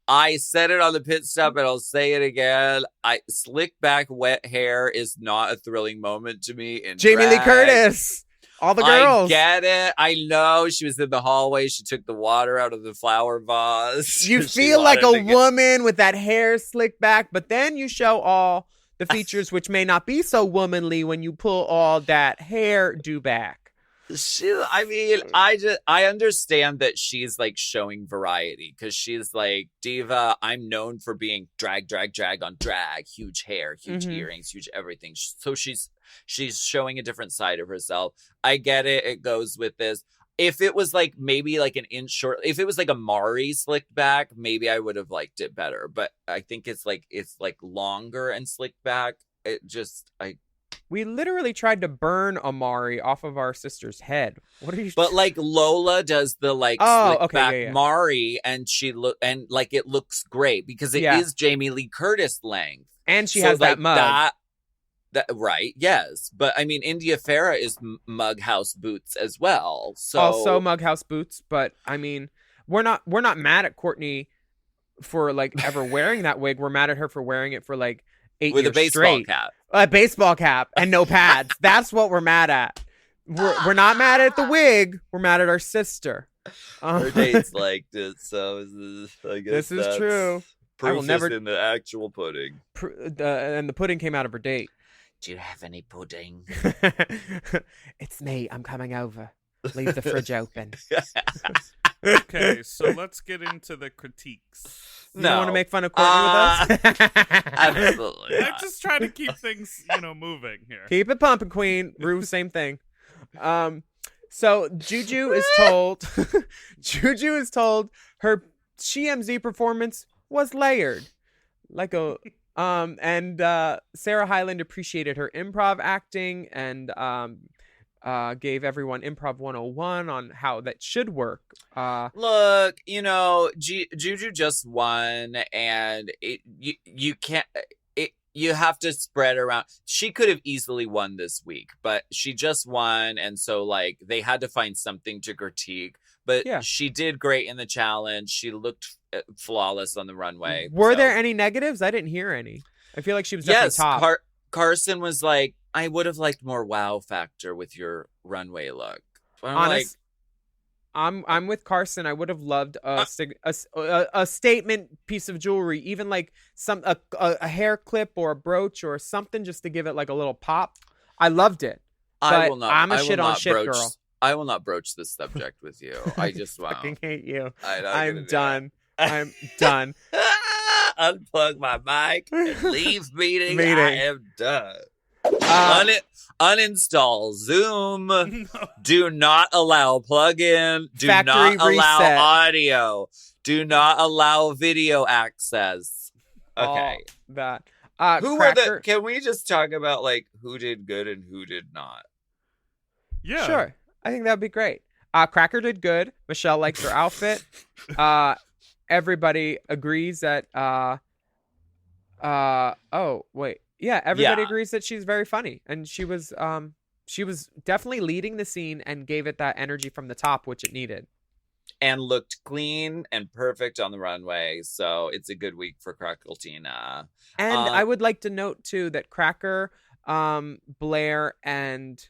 I said it on the pit stop and I'll say it again. Slick back wet hair is not a thrilling moment to me in Jamie Lee drag. Curtis. All the girls. I get it. I know she was in the hallway. She took the water out of the flower vase. You feel like a woman with that hair slicked back, but then you show all the features which may not be so womanly when you pull all that hair do back. I understand that she's like showing variety because she's like, diva, I'm known for being drag on drag, huge hair, huge earrings, huge everything. So she's showing a different side of herself. I get it. It goes with this. If it was like maybe like an inch short, if it was like a Mari slicked back, maybe I would have liked it better. But I think it's like longer and slicked back. We literally tried to burn Amari off of our sister's head. What are you? But like Lola does the like slick back Mari, and it looks great because it is Jamie Lee Curtis length, and she has that mug. That right? Yes, but I mean India Farah is mug house boots as well. So also mug house boots, but I mean we're not mad at Courtney for like ever wearing that wig. We're mad at her for wearing it for like 8 with years a baseball straight. cap. A baseball cap and no pads. That's what we're mad at. We're not mad at the wig. We're mad at our sister. Her dates liked it, so I guess this is true. Proof I will never in the actual pudding. And the pudding came out of her date. Do you have any pudding? It's me. I'm coming over. Leave the fridge open. Okay, so let's get into the critiques. You don't want to make fun of Courtney with us? Absolutely. I'm just trying to keep things, moving here. Keep it pumping, Queen. Rue, same thing. So Juju is told her SheMZ performance was layered. And Sarah Hyland appreciated her improv acting and gave everyone improv 101 on how that should work. Look, Juju just won, and you can't. You have to spread around. She could have easily won this week, but she just won, and so they had to find something to critique. But Yeah. she did great in the challenge. She looked flawless on the runway. Were there any negatives? I didn't hear any. I feel like she was definitely top. Carson was like, I would have liked more wow factor with your runway look. I'm with Carson. I would have loved a statement piece of jewelry, even like a hair clip or a brooch or something, just to give it like a little pop. I loved it. I will not. I'm a I will shit on not shit broach, girl. I will not broach this subject with you. I just won't. Fucking hate you. I'm done. I'm done. Unplug my mic and leave meeting. Meeting. I am done. Uninstall Zoom. No. Do not allow plug-in. Do Factory not allow reset. audio. Do not allow video access. Okay. All that. Who Cracker, were the? Can we just talk about who did good and who did not? Yeah. Sure. I think that would be great. Cracker did good. Michelle likes her outfit. Everybody agrees that. Oh wait. Yeah. Everybody agrees that she's very funny, and she was definitely leading the scene and gave it that energy from the top, which it needed. And looked clean and perfect on the runway. So it's a good week for Crackletina. And I would like to note too that Cracker, Blair, and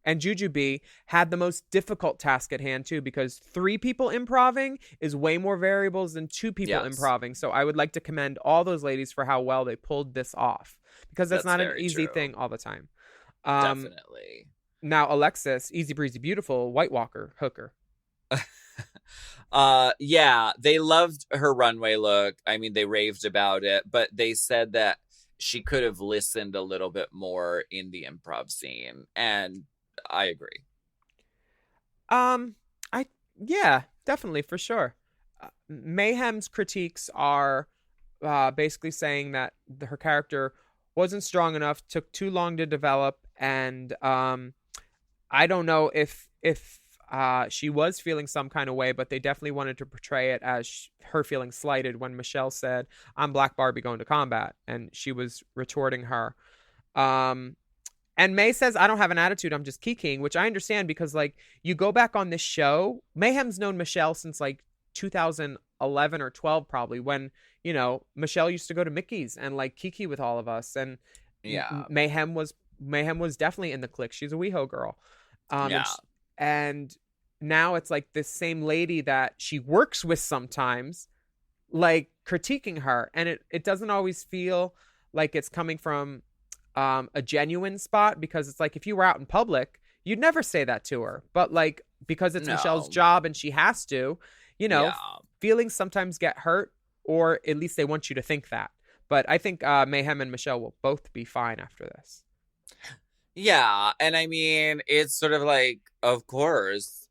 Jujubee had the most difficult task at hand too, because 3 people improving is way more variables than 2 people improving. So I would like to commend all those ladies for how well they pulled this off, because that's not an easy thing all the time. Definitely. Now Alexis, easy breezy, beautiful, White Walker hooker. Yeah, they loved her runway look. I mean, they raved about it, but they said that she could have listened a little bit more in the improv scene, and I agree. Yeah, definitely, for sure. Mayhem's critiques are basically saying that her character wasn't strong enough, took too long to develop, and I don't know if she was feeling some kind of way, but they definitely wanted to portray it as her feeling slighted when Michelle said, "I'm Black Barbie going to combat," and she was retorting her. And May says, "I don't have an attitude, I'm just kikiing," which I understand, because you go back on this show, Mayhem's known Michelle since 2011 or 12 probably, when Michelle used to go to Mickey's and kiki with all of us, and Mayhem was definitely in the clique. She's a WeHo girl. And now it's this same lady that she works with sometimes, critiquing her, and it doesn't always feel like it's coming from a genuine spot, because it's if you were out in public, you'd never say that to her, but because it's Michelle's job and she has to, feelings sometimes get hurt, or at least they want you to think that. But I think Mayhem and Michelle will both be fine after this. Yeah, and I mean, it's sort of of course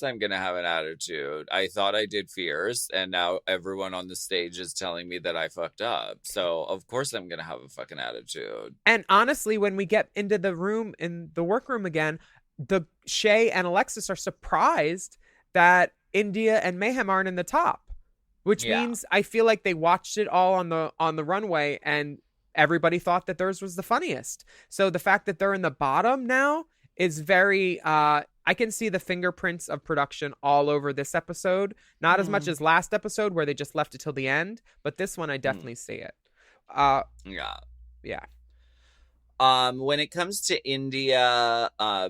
I'm gonna have an attitude. I thought I did fierce, and now everyone on the stage is telling me that I fucked up. So of course I'm gonna have a fucking attitude. And honestly, when we get into the room, in the workroom again, Shay and Alexis are surprised that India and Mayhem aren't in the top, which means I feel like they watched it all on the runway, and everybody thought that theirs was the funniest. So the fact that they're in the bottom now is very, I can see the fingerprints of production all over this episode. Not as much as last episode where they just left it till the end, but this one I definitely see it. Yeah. When it comes to India,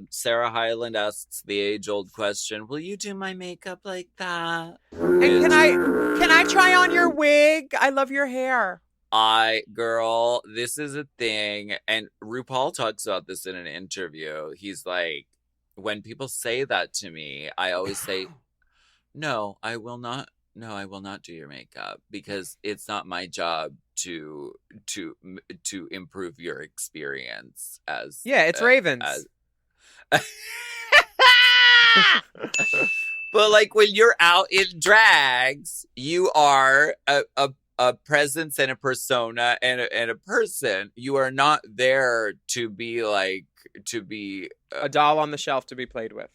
Sarah Hyland asks the age-old question, "Will you do my makeup like that?" And can I try on your wig? I love your hair. Girl, this is a thing. And RuPaul talks about this in an interview. He's like, when people say that to me, I always say, no, I will not. No, I will not do your makeup because it's not my job to improve your experience as it's Ravens. But like when you're out in drags, you are a presence and a persona and a person. You are not there to be A doll on the shelf to be played with.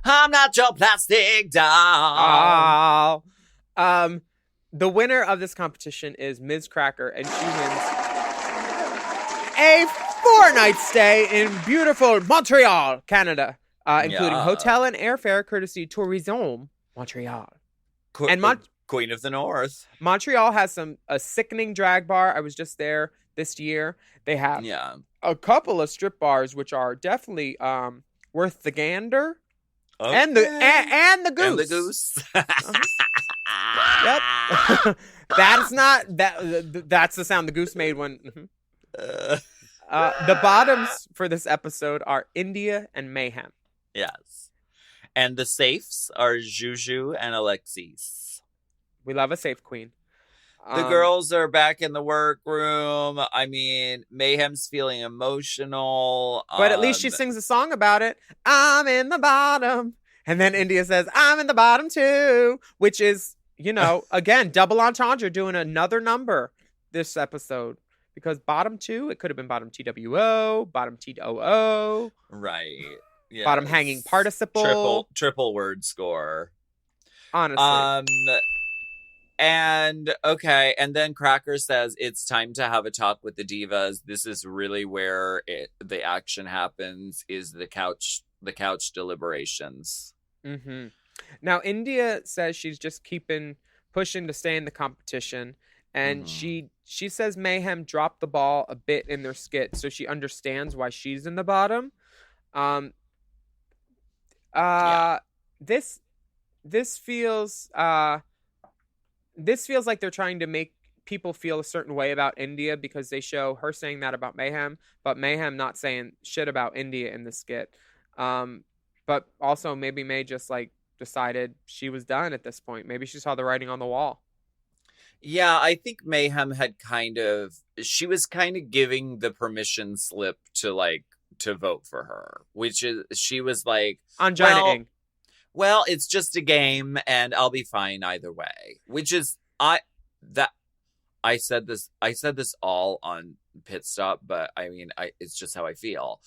I'm not your plastic doll. The winner of this competition is Ms. Cracker, and she wins a 4-night stay in beautiful Montreal, Canada, including hotel and airfare courtesy Tourism Montreal. Queen of the North. Montreal has a sickening drag bar. I was just there this year. They have a couple of strip bars, which are definitely worth the gander. Okay. And the goose. And the goose. Yep. That's the sound the goose made when. The bottoms for this episode are India and Mayhem. Yes. And the safes are Juju and Alexis. We love a safe queen. The girls are back in the workroom. I mean, Mayhem's feeling emotional. But at least she sings a song about it. I'm in the bottom. And then India says, I'm in the bottom too. Which is, again, double entendre doing another number this episode. Because bottom two, it could have been bottom TWO, bottom TOO. Right. Yes. Bottom hanging participle. Triple word score. Honestly. And then Cracker says it's time to have a talk with the divas. This is really where the action happens, is the couch deliberations. Mm-hmm. Now, India says she's just pushing to stay in the competition. And she says Mayhem dropped the ball a bit in their skit, so she understands why she's in the bottom. This feels like they're trying to make people feel a certain way about India because they show her saying that about Mayhem, but Mayhem not saying shit about India in the skit. But also maybe May just decided she was done at this point. Maybe she saw the writing on the wall. Yeah, I think Mayhem had she was kind of giving the permission slip to vote for her, which is, she was like, on joining. Well, it's just a game and I'll be fine either way, which is, I said this all on Pit Stop, but I mean, it's just how I feel.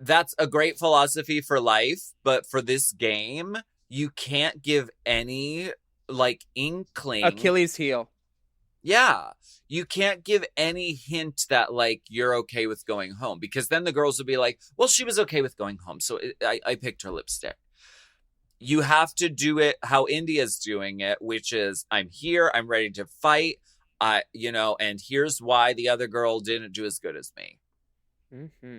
That's a great philosophy for life, but for this game, you can't give any inkling. Achilles heel. Yeah. You can't give any hint that you're okay with going home, because then the girls will be like, well, she was okay with going home, so I picked her lipstick. You have to do it how India's doing it, which is, I'm here, I'm ready to fight, and here's why the other girl didn't do as good as me. Mm-hmm.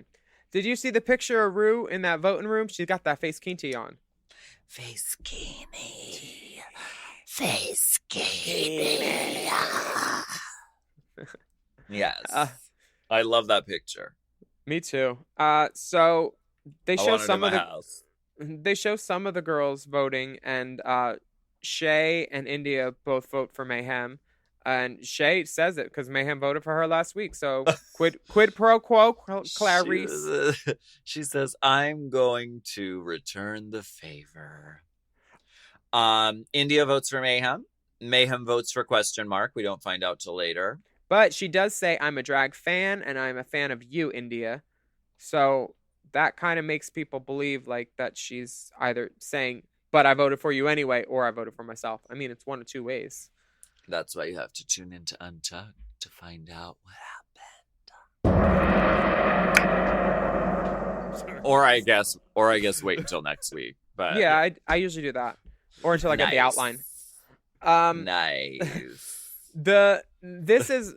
Did you see the picture of Rue in that voting room? She's got that face kini on. Face kini. Face kini. Yes. I love that picture. Me too. So they show some of the house. They show some of the girls voting, and Shay and India both vote for Mayhem. And Shay says it because Mayhem voted for her last week. So quid pro quo, Clarice. She says, I'm going to return the favor. India votes for Mayhem. Mayhem votes for ? We don't find out till later. But she does say, I'm a drag fan, and I'm a fan of you, India. So that kind of makes people believe that she's either saying, but I voted for you anyway, or I voted for myself. I mean, it's one of two ways. That's why you have to tune into Untucked to find out what happened. Or I guess wait until next week. But yeah, I usually do that, or until I get the outline. Nice. This is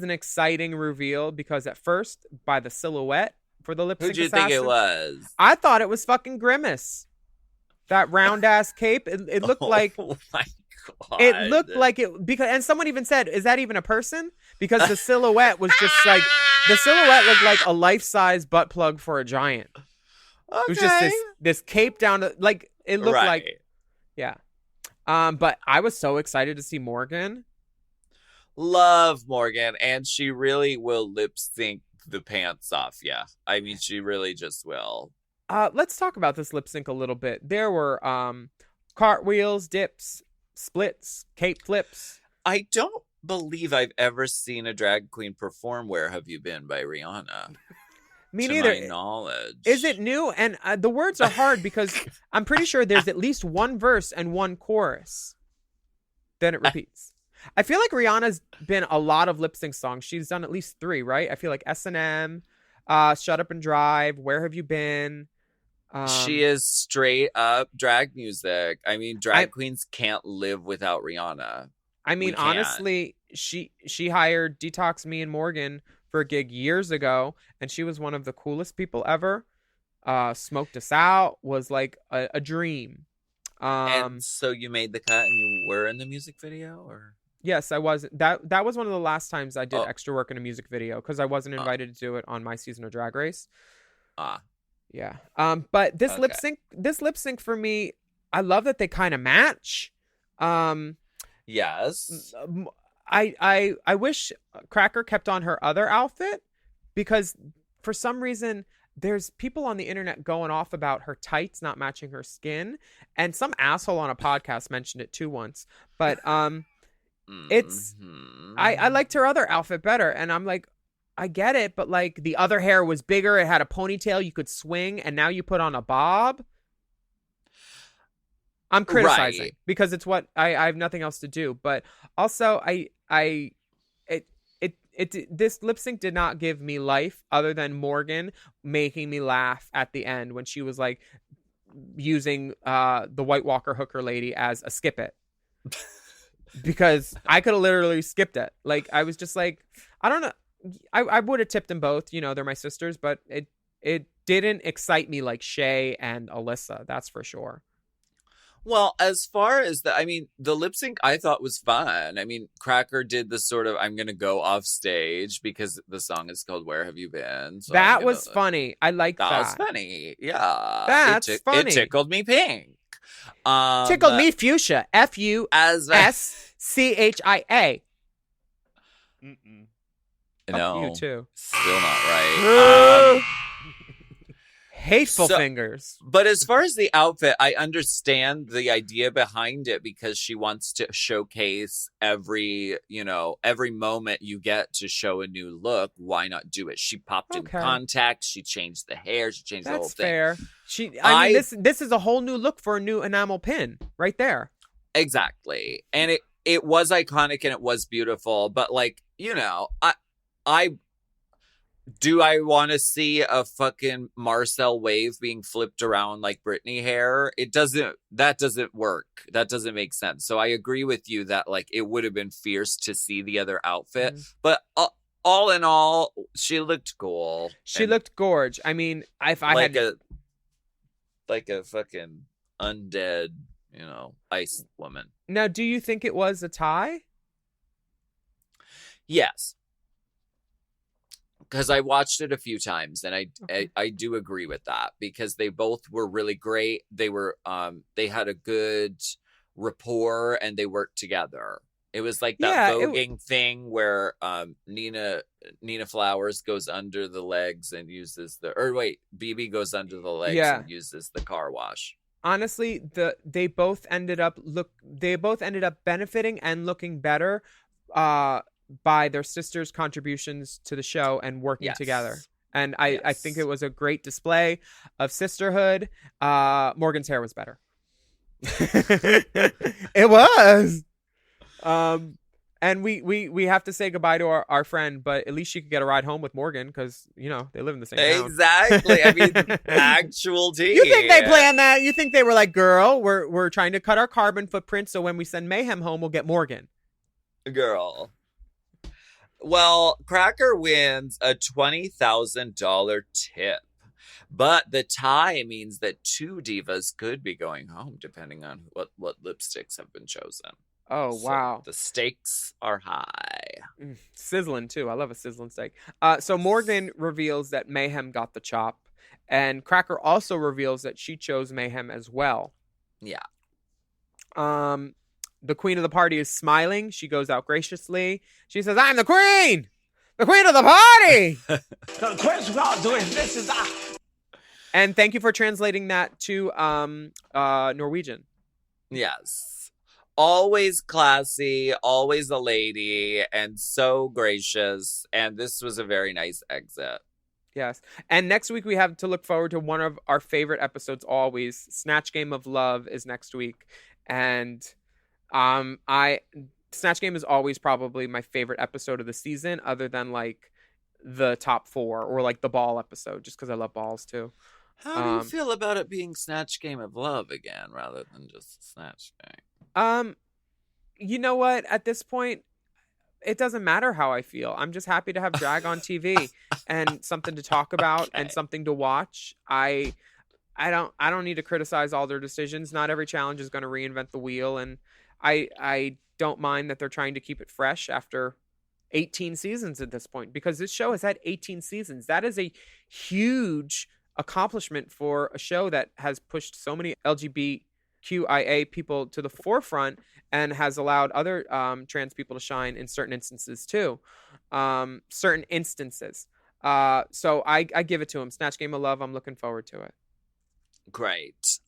an exciting reveal because at first, by the silhouette for the lip sync Who'd you think it was? I thought it was fucking Grimace. That round ass cape. It looked like. Oh my It looked like it because, and someone even said, "Is that even a person?" Because the silhouette was just like the silhouette looked like a life-size butt plug for a giant. Okay. It was just this cape down to like it looked like, yeah. But I was so excited to see Morgan. Love Morgan, and she really will lip sync the pants off. Yeah, I mean, she really just will. Let's talk about this lip sync a little bit. There were cartwheels, dips, splits, cape flips. I don't believe I've ever seen a drag queen perform "Where Have You Been" by Rihanna. Me to neither. my knowledge. Is it new? And the words are hard because I'm pretty sure there's at least one verse and one chorus. Then it repeats. I feel like Rihanna's been a lot of lip sync songs. She's done at least 3, right? I feel like S&M, Shut Up and Drive, Where Have You Been? She is straight up drag music. I mean, drag queens can't live without Rihanna. I mean, honestly, she hired Detox, Me, and Morgan for a gig years ago, and she was one of the coolest people ever. Smoked us out, was like a dream. And so you made the cut and you were in the music video, or? Yes, I was. That was one of the last times I did extra work in a music video because I wasn't invited to do it on my season of Drag Race. Yeah. But this lip sync for me, I love that they kind of match. Yes. I wish Cracker kept on her other outfit because for some reason there's people on the internet going off about her tights not matching her skin, and some asshole on a podcast mentioned it too once. But it's I liked her other outfit better, and I'm like, I get it, but like the other hair was bigger, it had a ponytail you could swing, and now you put on a bob. I'm criticizing because it's what I have nothing else to do, but also this lip sync did not give me life other than Morgan making me laugh at the end when she was like using the White Walker hooker lady as a skip it. Because I could have literally skipped it. Like, I was just like, I don't know. I would have tipped them both. You know, they're my sisters, but it didn't excite me like Shay and Alyssa. That's for sure. Well, as far as the lip sync I thought was fun. I mean, Cracker did the sort of, I'm going to go off stage because the song is called Where Have You Been? So that was funny. I like that. That was funny. Yeah. That's funny. It tickled me pink. Tickled me fuchsia. FUSCHIA. No. You too. Still not right. Hateful fingers. But as far as the outfit, I understand the idea behind it because she wants to showcase every moment you get to show a new look. Why not do it? She popped in contacts. She changed the hair. She changed the whole thing. That's fair. I mean, this is a whole new look for a new enamel pin right there. Exactly. And it was iconic and it was beautiful. But like, I want to see a fucking Marcel wave being flipped around like Britney hair? That doesn't work. That doesn't make sense. So I agree with you that like it would have been fierce to see the other outfit. But all in all, she looked cool. She looked gorge. I mean, if I like had like a fucking undead, ice woman. Now, do you think it was a tie? Yes. Because I watched it a few times, and I do agree with that because they both were really great. They were they had a good rapport and they worked together. It was like that voguing thing where Nina Flowers goes under the legs and uses BB goes under the legs and uses the car wash. Honestly, they both ended up benefiting and looking better by their sisters' contributions to the show and working together. And I think it was a great display of sisterhood. Morgan's hair was better. It was. And we have to say goodbye to our friend, but at least she could get a ride home with Morgan because, they live in the same town. Exactly. I mean, actual tea. You think they planned that? You think they were like, girl, we're trying to cut our carbon footprint so when we send Mayhem home, we'll get Morgan. Girl. Well, Cracker wins a $20,000 tip, but the tie means that 2 divas could be going home depending on what lipsticks have been chosen. Oh, So wow. the stakes are high. Sizzling, too. I love a sizzling steak. So Morgan reveals that Mayhem got the chop. And Cracker also reveals that she chose Mayhem as well. Yeah. The queen of the party is smiling. She goes out graciously. She says, I'm the queen! The queen of the party! The question we're doing this is And thank you for translating that to Norwegian. Yes. Always classy, always a lady, and so gracious. And this was a very nice exit. Yes. And next week we have to look forward to one of our favorite episodes always. Snatch Game of Love is next week. And Snatch Game is always probably my favorite episode of the season, other than like the top 4 or like the ball episode, just because I love balls too. How do you feel about it being Snatch Game of Love again, rather than just Snatch Game? You know what? At this point, it doesn't matter how I feel. I'm just happy to have drag on TV and something to talk about and something to watch. I don't need to criticize all their decisions. Not every challenge is going to reinvent the wheel, and I don't mind that they're trying to keep it fresh after 18 seasons at this point, because this show has had 18 seasons. That is a huge accomplishment for a show that has pushed so many LGBTQIA people to the forefront and has allowed other trans people to shine in certain instances too. So I give it to him. Snatch Game of Love. I'm looking forward to it. Great.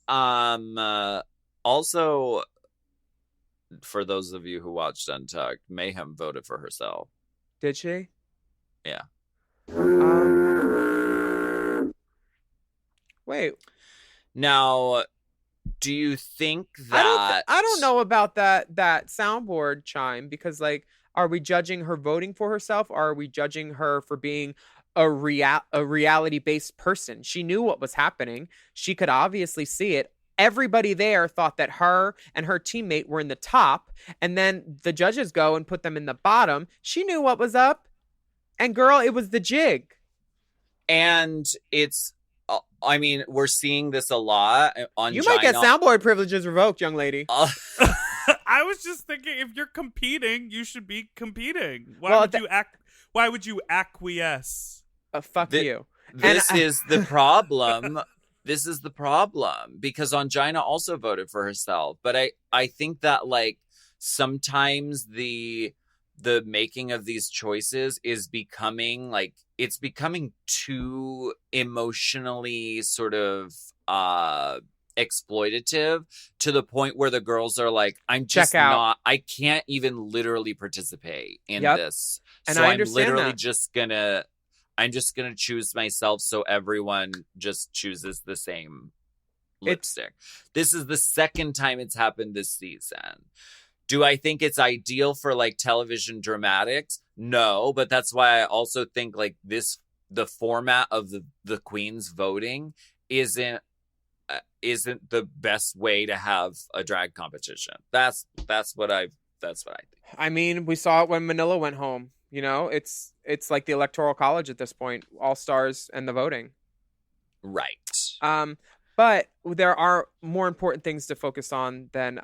Also, for those of you who watched Untucked, Mayhem voted for herself. Did she? Yeah. Wait. Now, do you think that I don't know about that soundboard chime, because like, are we judging her voting for herself, or are we judging her for being a reality-based person? She knew what was happening. She could obviously see it. Everybody there thought that her and her teammate were in the top, and then the judges go and put them in the bottom. She knew what was up. And girl, it was the jig. And it's, I mean, we're seeing this a lot on You might get soundboard privileges revoked, young lady. I was just thinking, if you're competing, you should be competing. Why would you acquiesce? Fuck you. This is the problem. This is the problem, because Angina also voted for herself. But I think that like sometimes the making of these choices is becoming like, it's becoming too emotionally sort of exploitative, to the point where the girls are like, I'm just not, I can't even literally participate in this. And so I I'm understand literally that. I'm just gonna choose myself, so everyone just chooses the same lipstick. This is the second time it's happened this season. Do I think it's ideal for like television dramatics? No, but that's why I also think like the format of the queens voting isn't the best way to have a drag competition. That's what I think. I mean, we saw it when Manila went home. You know, it's like the Electoral College at this point, all stars and the voting. Right. But there are more important things to focus on than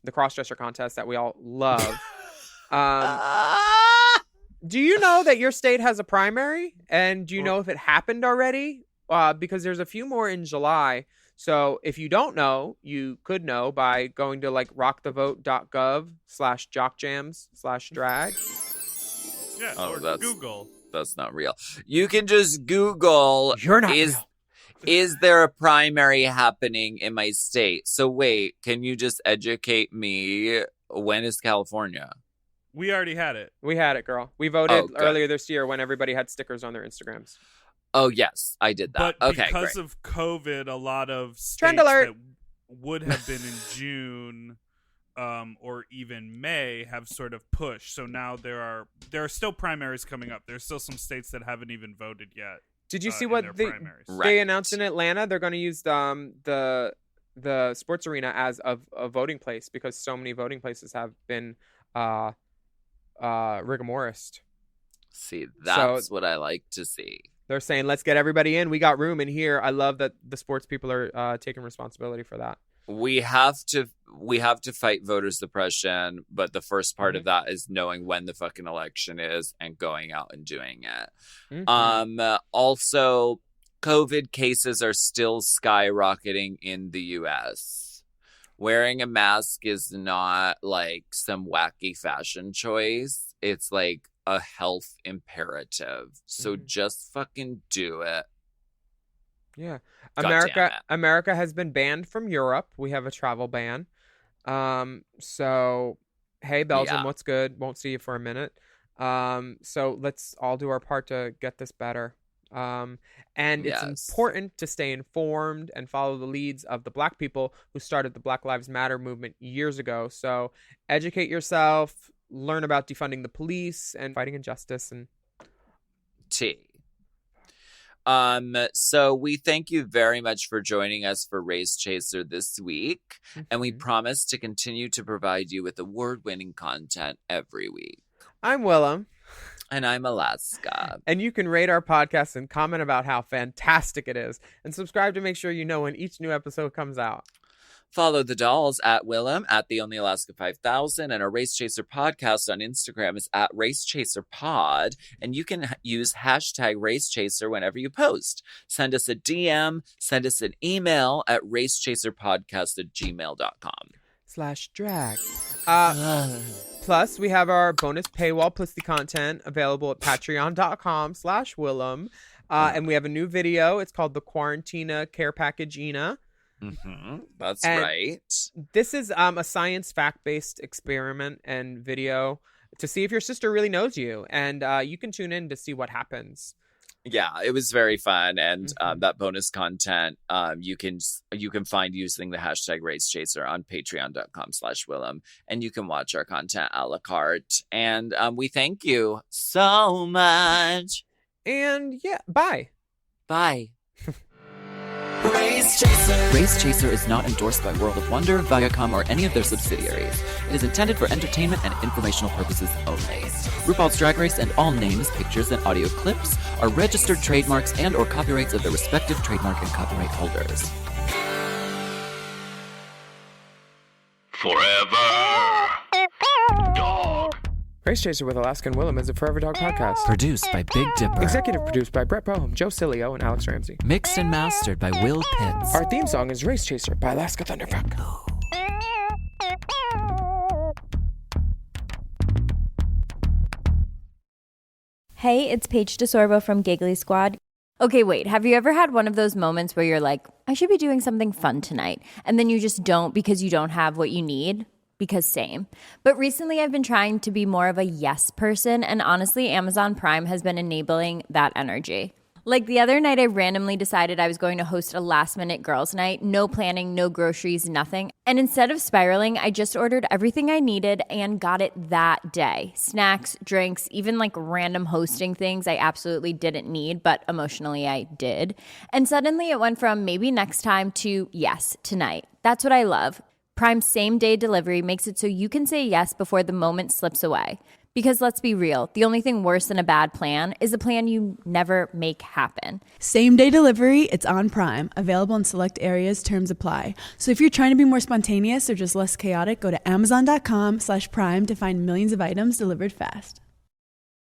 the crossdresser contest that we all love. Do you know that your state has a primary? And do you know if it happened already? Because there's a few more in July. So if you don't know, you could know by going to like rockthevote.gov/jockjams/drag. Yeah, or Google. That's not real. You can just Google. You're not real. Is there a primary happening in my state? So wait, can you just educate me? When is California? We already had it. We had it, girl. We voted earlier this year when everybody had stickers on their Instagrams. Oh, yes, I did that. But okay, because great. of COVID, a lot of states Trend alert. that would have been in June or even May have sort of pushed. So now there are still primaries coming up. There's still some states that haven't even voted yet. Did you see what they announced in Atlanta? They're going to use the sports arena as a voting place, because so many voting places have been rigomorised. See, that's what I like to see. They're saying, let's get everybody in. We got room in here. I love that the sports people are taking responsibility for that. We have to fight voter suppression, but the first part of that is knowing when the fucking election is and going out and doing it. Also, COVID cases are still skyrocketing in the US. Wearing a mask is not like some wacky fashion choice. It's like a health imperative. So just fucking do it. Yeah. God America has been banned from Europe. We have a travel ban. So hey, Belgium, what's good? Won't see you for a minute. So let's all do our part to get this better. And it's important to stay informed and follow the leads of the Black people who started the Black Lives Matter movement years ago. So educate yourself, learn about defunding the police and fighting injustice and So we thank you very much for joining us for Race Chaser this week. And we promise to continue to provide you with award-winning content every week. I'm Willam. And I'm Alaska. And you can rate our podcast and comment about how fantastic it is. And subscribe to make sure you know when each new episode comes out. Follow the dolls at Willam, at The Only Alaska 5000, and our Race Chaser podcast on Instagram is at Race Chaser Pod. And you can use hashtag Race Chaser whenever you post. Send us a DM, send us an email at racechaserpodcast@gmail.com. /drag. Plus, we have our bonus paywall pussy content available at patreon.com/Willam. And we have a new video. It's called the Quarantina Care Package Ina. That's right. This is a science fact-based experiment and video to see if your sister really knows you. And you can tune in to see what happens. Yeah, it was very fun. And that bonus content you can find using the hashtag Race Chaser on patreon.com/Willam. And you can watch our content a la carte. And we thank you so much. And yeah, bye. Bye. Race Chaser. Race Chaser is not endorsed by World of Wonder, Viacom, or any of their subsidiaries. It is intended for entertainment and informational purposes only. RuPaul's Drag Race and all names, pictures, and audio clips are registered trademarks and or copyrights of their respective trademark and copyright holders. Forever Dog. Race Chaser with Alaska and Willam is a Forever Dog podcast. Produced by Big Dipper. Executive produced by Brett Boehm, Joe Cilio, and Alex Ramsey. Mixed and mastered by Will Pitts. Our theme song is Race Chaser by Alaska Thunderfuck. Hey, it's Paige DeSorbo from Giggly Squad. Okay, wait, have you ever had one of those moments where you're like, I should be doing something fun tonight, and then you just don't because you don't have what you need? Because same. But recently I've been trying to be more of a yes person, and honestly, Amazon Prime has been enabling that energy. Like the other night, I randomly decided I was going to host a last-minute girls' night, no planning, no groceries, nothing. And instead of spiraling, I just ordered everything I needed and got it that day. Snacks, drinks, even like random hosting things I absolutely didn't need, but emotionally I did. And suddenly it went from maybe next time to yes, tonight. That's what I love. Prime's same-day delivery makes it so you can say yes before the moment slips away. Because let's be real, the only thing worse than a bad plan is a plan you never make happen. Same-day delivery, it's on Prime. Available in select areas, terms apply. So if you're trying to be more spontaneous or just less chaotic, go to amazon.com/prime to find millions of items delivered fast.